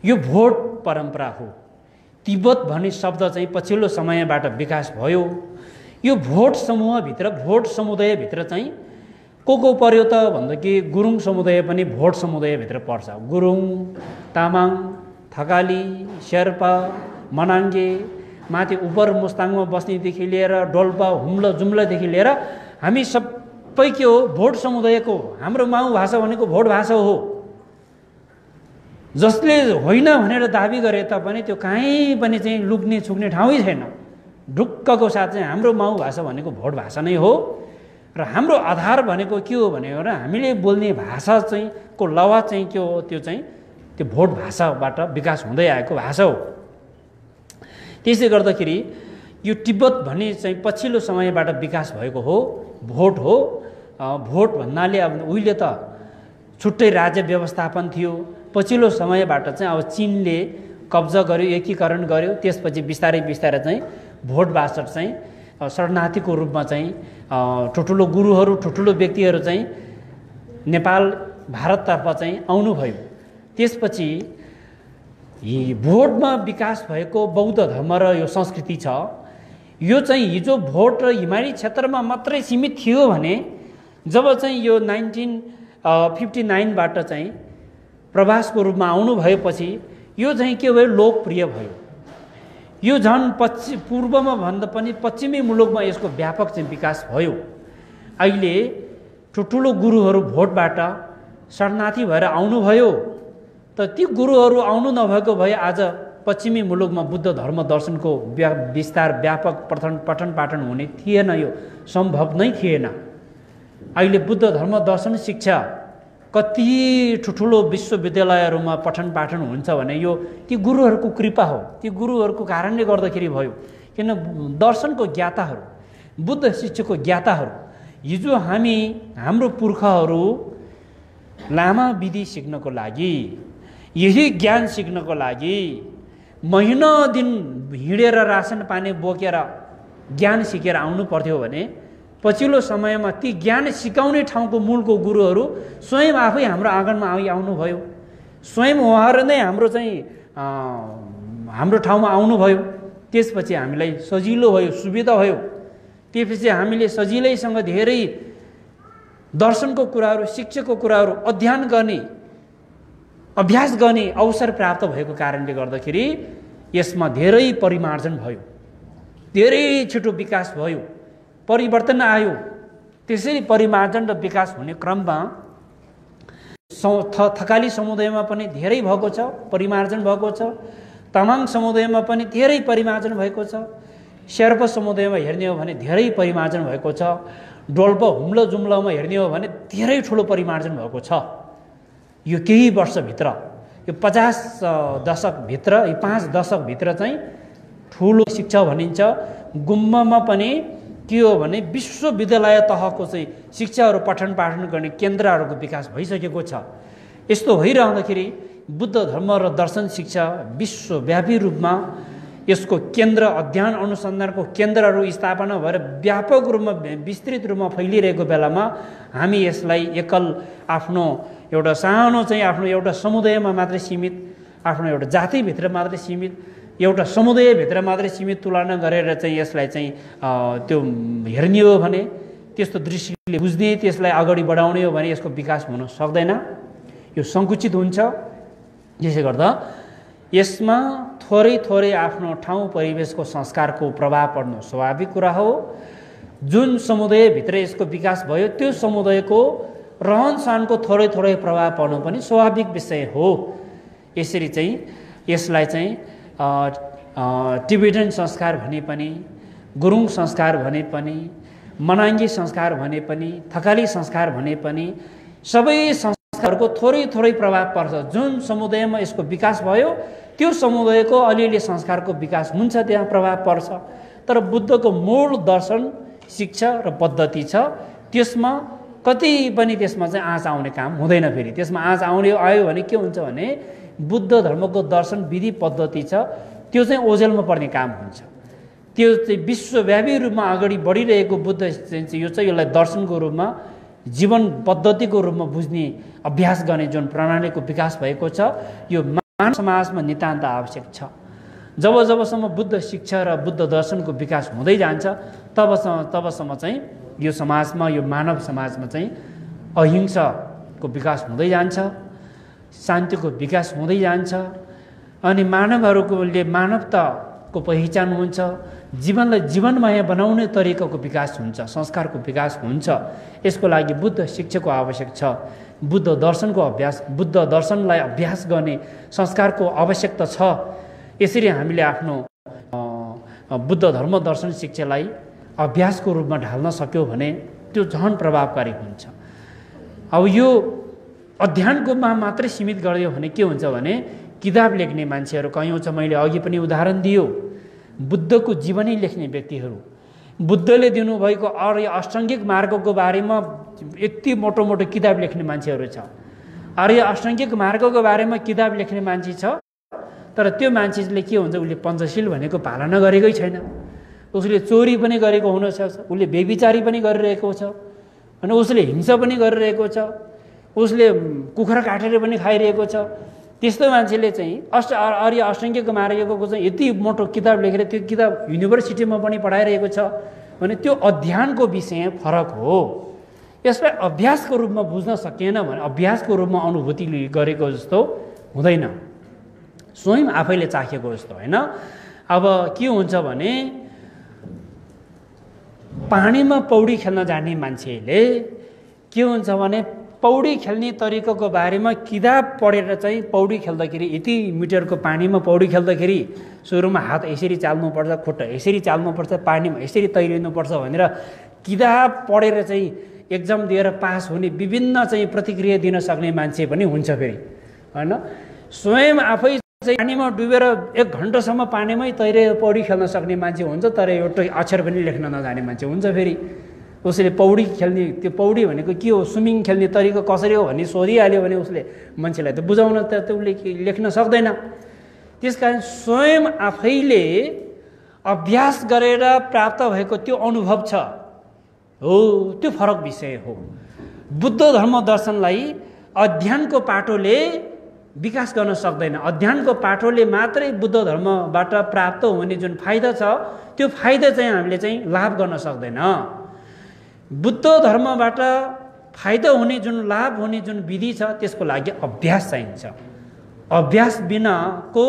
यो भोट परम्परा हो। तिब्बत भन्ने शब्द चाहिँ पछिल्लो समयबाट विकास भयो। यो भोट समूहभित्र, भोट समुदायभित्र चाहिँ को पर्यो त भन्दाखेरि गुरुङ समुदाय पनि भोट समुदायभित्र पर्छ। गुरुङ, तामाङ, थकाली, शेर्पा, मनाङ्गे, माथि उपर मुस्ताङमा बस्नेदेखि लिएर डोल्पा, हुम्ला, जुम्लादेखि लिएर हामी सबै के हो भोट समुदायको। हाम्रो माउ भाषा भनेको भोट भाषा हो। जसले होइन भनेर दाबी गरे तापनि त्यो कहीँ पनि चाहिँ लुक्ने छुक्ने ठाउँै छैन। ढुक्कको साथ चाहिँ हाम्रो माउ भाषा भनेको भोट भाषा नै हो। र र हाम्रो आधार भनेको के हो भने र हामीले बोल्ने भाषा चाहिँ को लवा चाहिँ के हो, त्यो चाहिँ त्यो भोट भाषाबाट विकास हुँदै आएको भाषा हो। त्यसले गर्दाखेरि यो तिब्बत भन्ने चाहिँ पछिल्लो समयबाट विकास भएको हो, भोट हो। भोट भन्नाले अब उहिले त छुट्टै राज्य व्यवस्थापन थियो, पछिल्लो समयबाट चाहिँ अब चीनले कब्जा गर्यो, एकीकरण गर्यो, त्यसपछि बिस्तारै बिस्तारै चाहिँ भोटबाट चाहिँ शरणार्थीको रूपमा चाहिँ ठुल्ठुलो गुरुहरू, ठुल्ठुलो व्यक्तिहरू चाहिँ नेपाल भारततर्फ चाहिँ आउनुभयो। त्यसपछि भोटमा विकास भएको बौद्ध धर्म र यो संस्कृति छ। यो चाहिँ हिजो भोट र हिमाली क्षेत्रमा मात्रै सीमित थियो भने जब चाहिँ यो 1959बाट चाहिँ प्रवासको रूपमा आउनु भएपछि यो चाहिँ के भयो, लोकप्रिय भयो। यो झन् पूर्वमा भन्दा पनि पश्चिमी मुलुकमा यसको व्यापक चाहिँ विकास भयो। अहिले ठुल्ठुलो गुरुहरू भोटबाट शरणार्थी भएर आउनुभयो, त ती गुरुहरू आउनु नभएको भए आज पश्चिमी मुलुकमा बुद्ध धर्म दर्शनको विस्तार व्यापक पठन पाठन हुने थिएन, यो सम्भव नै थिएन। अहिले बुद्ध धर्म दर्शन शिक्षा कति ठुल्ठुलो विश्वविद्यालयहरूमा पठन पाठन हुन्छ भने यो ती गुरुहरूको कृपा हो, ती गुरुहरूको कारणले गर्दाखेरि भयो। किन दर्शनको ज्ञाताहरू, बुद्ध शिक्षाको ज्ञाताहरू, हिजो हाम्रो पुर्खाहरू लामा विधि सिक्नको लागि, यही ज्ञान सिक्नको लागि महिना दिन हिँडेर रासन पानी बोकेर ज्ञान सिकेर आउनु पर्थ्यो भने पछिल्लो समयमा ती ज्ञान सिकाउने ठाउँको मूलको गुरुहरू स्वयं आफै हाम्रो आँगनमा आउनुभयो। स्वयं उहाँहरू नै हाम्रो ठाउँमा आउनुभयो। त्यसपछि हामीलाई सजिलो भयो, सुविधा भयो। त्यसपछि हामीले सजिलैसँग धेरै दर्शनको कुराहरू, शिक्षाको कुराहरू अध्ययन गर्ने, अभ्यास गर्ने अवसर प्राप्त भएको कारणले गर्दाखेरि यसमा धेरै परिमार्जन भयो, धेरै छिटो विकास भयो, परिवर्तन आयो। त्यसरी परिमार्जन र विकास हुने क्रममा थकाली समुदायमा पनि धेरै भएको छ, परिमार्जन भएको छ। तामाङ समुदायमा पनि धेरै परिमार्जन भएको छ। शेर्पा समुदायमा हेर्ने हो भने धेरै परिमार्जन भएको छ। डोल्पा हुम्ला जुम्लामा हेर्ने हो भने धेरै ठुलो परिमार्जन भएको छ। यो केही वर्षभित्र, यो 50 दशकभित्र, यो 5 दशकभित्र चाहिँ ठुलो शिक्षा भनिन्छ। गुम्बामा पनि के हो भने विश्वविद्यालय तहको चाहिँ शिक्षाहरू पठन पाठन गर्ने केन्द्रहरूको विकास भइसकेको छ। यस्तो भइरहँदाखेरि बुद्ध धर्म र दर्शन शिक्षा विश्वव्यापी रूपमा यसको केन्द्र, अध्ययन अनुसन्धानको केन्द्रहरू स्थापना भएर व्यापक रूपमा विस्तृत रूपमा फैलिरहेको बेलामा हामी यसलाई एकल आफ्नो एउटा सानो चाहिँ आफ्नो एउटा समुदायमा मात्रै सीमित, आफ्नो एउटा जातिभित्र मात्रै सीमित, एउटा समुदायभित्र मात्रै सीमित तुलना गरेर चाहिँ यसलाई चाहिँ त्यो हेर्ने हो भने, त्यस्तो दृष्टिले बुझ्ने, त्यसलाई अगाडि बढाउने हो भने यसको विकास हुन सक्दैन, यो सङ्कुचित हुन्छ। यसले गर्दा यसमा थोरै थोरै आफ्नो ठाउँ परिवेशको संस्कारको प्रभाव पर्नु स्वाभाविक कुरा हो। जुन समुदायभित्र यसको विकास भयो त्यो समुदायको रहनसहनको थोरै थोरै प्रभाव पर्नु पनि स्वाभाविक विषय हो। यसरी चाहिँ यसलाई चाहिँ टिबेटन संस्कार भने पनि, गुरुङ संस्कार भने पनि, मनाङ्गी संस्कार भने पनि, थकाली संस्कार भने पनि, सबै संस्कारको थोरै थोरै प्रभाव पर्छ। जुन समुदायमा यसको विकास भयो त्यो समुदायको अलिअलि संस्कारको विकास हुन्छ, त्यहाँ प्रभाव पर्छ। तर बुद्धको मूल दर्शन, शिक्षा र पद्धति छ, त्यसमा कति पनि त्यसमा चाहिँ आँच आउने काम हुँदैन। फेरि त्यसमा आँच आयो भने के हुन्छ भने बुद्ध धर्मको दर्शन विधि पद्धति छ, त्यो चाहिँ ओझेलमा पर्ने काम हुन्छ। त्यो चाहिँ विश्वव्यापी रूपमा अगाडि बढिरहेको बुद्ध यो चाहिँ यसलाई दर्शनको रूपमा, जीवन पद्धतिको रूपमा बुझ्ने, अभ्यास गर्ने जुन प्रणालीको विकास भएको छ, यो मानव समाजमा नितान्त आवश्यक छ। जबसम्म बुद्ध शिक्षा र बुद्ध दर्शनको विकास हुँदै जान्छ तबसम्म चाहिँ यो समाजमा, यो मानव समाजमा चाहिँ अहिंसाको विकास हुँदै जान्छ, शान्तिको विकास हुँदै जान्छ, अनि मानवहरूले मानवताको पहिचान हुन्छ, जीवनलाई जीवनमय बनाउने तरिकाको विकास हुन्छ, संस्कारको विकास हुन्छ। यसको लागि बुद्ध शिक्षाको आवश्यक छ, बुद्ध दर्शनको अभ्यास, बुद्ध दर्शनलाई अभ्यास गर्ने संस्कारको आवश्यकता छ। यसरी हामीले आफ्नो बुद्ध धर्म दर्शन शिक्षालाई अभ्यासको रूपमा ढाल्न सक्यौँ भने त्यो झन् प्रभावकारी हुन्छ। अब यो अध्ययनकोमा मात्रै सीमित गरियो भने के हुन्छ भने किताब लेख्ने मान्छेहरू कयौँ छ। मैले अघि पनि उदाहरण दियो, बुद्धको जीवनी लेख्ने व्यक्तिहरू, बुद्धले दिनुभएको आर्य अष्टाङ्गिक मार्गको बारेमा यति मोटो मोटो किताब लेख्ने मान्छेहरू छ। आर्य अष्टाङ्गिक मार्गको बारेमा किताब लेख्ने मान्छे छ, तर त्यो मान्छेले के हुन्छ, उसले पञ्चशील भनेको पालना गरेकै छैन, उसले चोरी पनि गरेको हुनसक्छ, उसले बेविचारी पनि गरिरहेको छ, अनि उसले हिंसा पनि गरिरहेको छ, उसले कुखुरा काटेर पनि खाइरहेको छ। त्यस्तो मान्छेले चाहिँ आर्य अष्टाङ्गिक मार्गको चाहिँ यति मोटो किताब लेखेर त्यो किताब युनिभर्सिटीमा पनि पढाइरहेको छ भने त्यो अध्ययनको विषय फरक हो। यसलाई अभ्यासको रूपमा बुझ्न सकिएन भने अभ्यासको रूपमा अनुभूति गरेको जस्तो हुँदैन, स्वयं आफैले चाखेको जस्तो होइन। अब के हुन्छ भने पानीमा पौडी खेल्न जाने मान्छेले के हुन्छ भने पौडी खेल्ने तरिकाको बारेमा किताब पढेर चाहिँ पौडी खेल्दाखेरि यति मिटरको पानीमा पौडी खेल्दाखेरि सुरुमा हात यसरी चाल्नुपर्छ, खुट्टा यसरी चाल्नुपर्छ, पानीमा यसरी तैरिनुपर्छ भनेर किताब पढेर चाहिँ एक्जाम दिएर पास हुने विभिन्न चाहिँ प्रतिक्रिया दिन सक्ने मान्छे पनि हुन्छ फेरि होइन। स्वयं आफै चाहिँ पानीमा डुबेर 1 घन्टासम्म पानीमै तैरेर पौडी खेल्न सक्ने मान्छे हुन्छ, तर एउटा अक्षर पनि लेख्न नजाने मान्छे हुन्छ। फेरि उसले पौडी खेल्ने, त्यो पौडी भनेको के हो, स्विमिङ खेल्ने तरिका कसरी हो भन्ने सोधिहाल्यो भने उसले मान्छेलाई त बुझाउन त उसले लेख्न सक्दैन। त्यसकारण स्वयं आफैले अभ्यास गरेर प्राप्त भएको त्यो अनुभव छ हो, त्यो फरक विषय हो। बुद्ध धर्म दर्शनलाई अध्ययनको पाटोले विकास गर्न सक्दैन। अध्ययनको पाटोले मात्रै बुद्ध धर्मबाट प्राप्त हुने जुन फाइदा छ त्यो फाइदा चाहिँ हामीले चाहिँ लाभ गर्न सक्दैन। बुद्ध धर्मबाट फाइदा हुने जुन लाभ हुने जुन विधि छ त्यसको लागि अभ्यास चाहिन्छ। अभ्यास बिनाको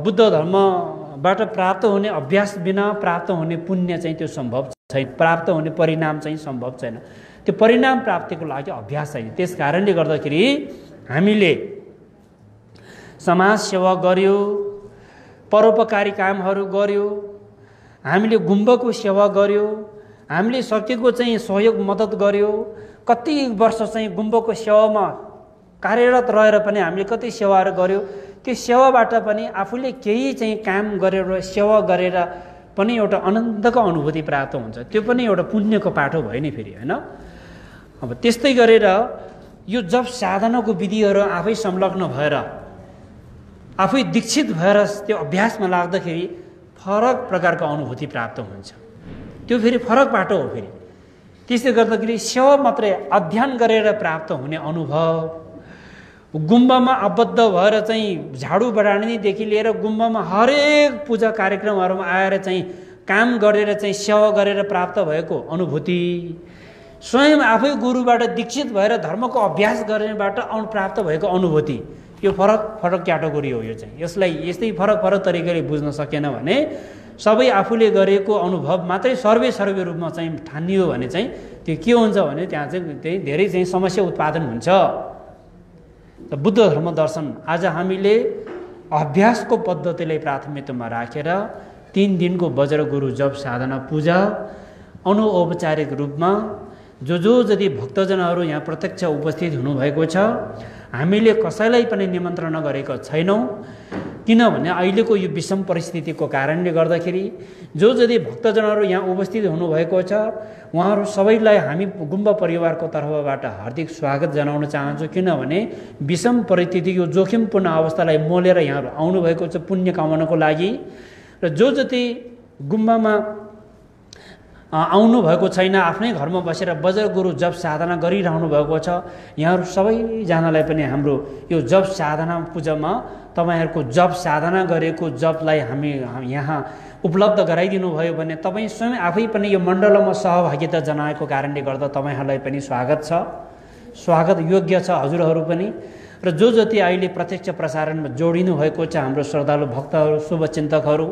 बुद्ध धर्मबाट प्राप्त हुने, अभ्यास बिना प्राप्त हुने पुण्य चाहिँ त्यो सम्भव छैन, प्राप्त हुने परिणाम चाहिँ सम्भव छैन। त्यो परिणाम प्राप्तिको लागि अभ्यास चाहिन्छ। त्यस कारणले गर्दाखेरि हामीले समाज सेवा गर्यो, परोपकारी कामहरू गर्यो, हामीले गुम्बाको सेवा गर्यो, हामीले सकेको चाहिँ सहयोग मद्दत गर्यो। कति वर्ष चाहिँ गुम्बाको सेवामा कार्यरत रहेर पनि हामीले कति सेवाहरू गर्यो। त्यो सेवाबाट पनि आफूले केही चाहिँ काम गरेर सेवा गरेर पनि एउटा आनन्दको अनुभूति प्राप्त हुन्छ। त्यो पनि एउटा पुण्यको पाटो भयो नि फेरि होइन। अब त्यस्तै गरेर यो जप साधनाको विधिहरू आफै संलग्न भएर आफै दीक्षित भएर त्यो अभ्यासमा लाग्दाखेरि फरक प्रकारको अनुभूति प्राप्त हुन्छ। त्यो फेरि फरक बाटो हो। फेरि त्यसले गर्दाखेरि सेवा मात्रै अध्ययन गरेर प्राप्त हुने अनुभव, गुम्बामा आबद्ध भएर चाहिँ झाडु बढार्नेदेखि लिएर गुम्बामा हरेक पूजा कार्यक्रमहरूमा आएर चाहिँ काम गरेर चाहिँ सेवा गरेर प्राप्त भएको अनुभूति, स्वयं आफै गुरुबाट दीक्षित भएर धर्मको अभ्यास गर्नेबाट प्राप्त भएको अनुभूति, यो फरक फरक क्याटेगोरी हो। यो चाहिँ यसलाई यस्तै फरक फरक तरिकाले बुझ्न सकेन भने सबै आफूले गरेको अनुभव मात्रै सर्वे रूपमा चाहिँ ठानियो भने चाहिँ त्यो के हुन्छ भने त्यहाँ चाहिँ धेरै चाहिँ समस्या उत्पादन हुन्छ। बुद्ध धर्म दर्शन आज हामीले अभ्यासको पद्धतिलाई प्राथमिकतामा राखेर 3 दिनको वज्रगुरु जप साधना पूजा अनौपचारिक रूपमा जो जति भक्तजनहरू यहाँ प्रत्यक्ष उपस्थित हुनुभएको छ, हामीले कसैलाई पनि निमन्त्रण गरेका छैनौँ। किनभने अहिलेको यो विषम परिस्थितिको कारणले गर्दाखेरि जो जति भक्तजनहरू यहाँ उपस्थित हुनुभएको छ उहाँहरू सबैलाई हामी गुम्बा परिवारको तर्फबाट हार्दिक स्वागत जनाउन चाहन्छु। किनभने विषम परिस्थिति यो जोखिमपूर्ण अवस्थालाई मोलेर यहाँहरू आउनुभएको छ पुण्य कमाउनको लागि। र जो जति गुम्बामा आउनुभएको छैन, आफ्नै घरमा बसेर वज्रगुरु जप साधना गरिरहनु भएको छ, यहाँहरू सबैजनालाई पनि हाम्रो यो जप साधना पूजामा तपाईँहरूको जप साधना गरेको जपलाई हामी यहाँ उपलब्ध गराइदिनु भयो भने तपाईँ स्वयं आफै पनि यो मण्डलमा सहभागिता जनाएको कारणले गर्दा तपाईँहरूलाई पनि स्वागत छ, स्वागत योग्य छ हजुरहरू पनि। र जो जति अहिले प्रत्यक्ष प्रसारणमा जोडिनु भएको छ हाम्रो श्रद्धालु भक्तहरू, शुभचिन्तकहरू,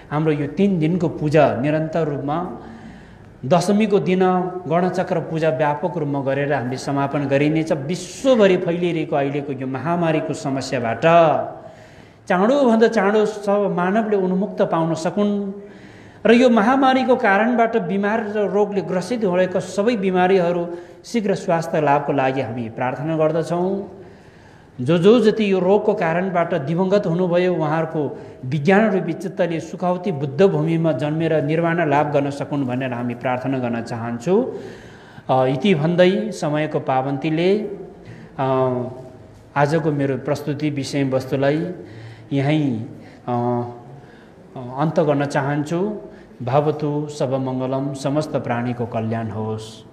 हाम्रो यो 3 दिनको पूजा निरन्तर रूपमा दशमीको दिन गणचक्र पूजा व्यापक रूपमा गरेर हामीले समापन गरिनेछ। विश्वभरि फैलिरहेको अहिलेको यो महामारीको समस्याबाट चाँडोभन्दा चाँडो सब मानवले उन्मुक्त पाउन सकुन् र यो महामारीको कारणबाट बिमार र रोगले ग्रसित भएका सबै बिमारीहरू शीघ्र स्वास्थ्य लाभको लागि हामी प्रार्थना गर्दछौँ। जो जति यो रोगको कारणबाट दिवंगत हुनुभयो उहाँहरूको विज्ञान रूपी चित्तले सुखावती बुद्ध भूमिमा जन्मेर निर्वाण लाभ गर्न सकुन् भनेर हामी प्रार्थना गर्न चाहन्छु। यति भन्दै समयको पाबन्दीले आजको मेरो प्रस्तुति विषयवस्तुलाई यहीँ अन्त गर्न चाहन्छु। भवतु सर्वमङ्गलम, समस्त प्राणीको कल्याण होस्।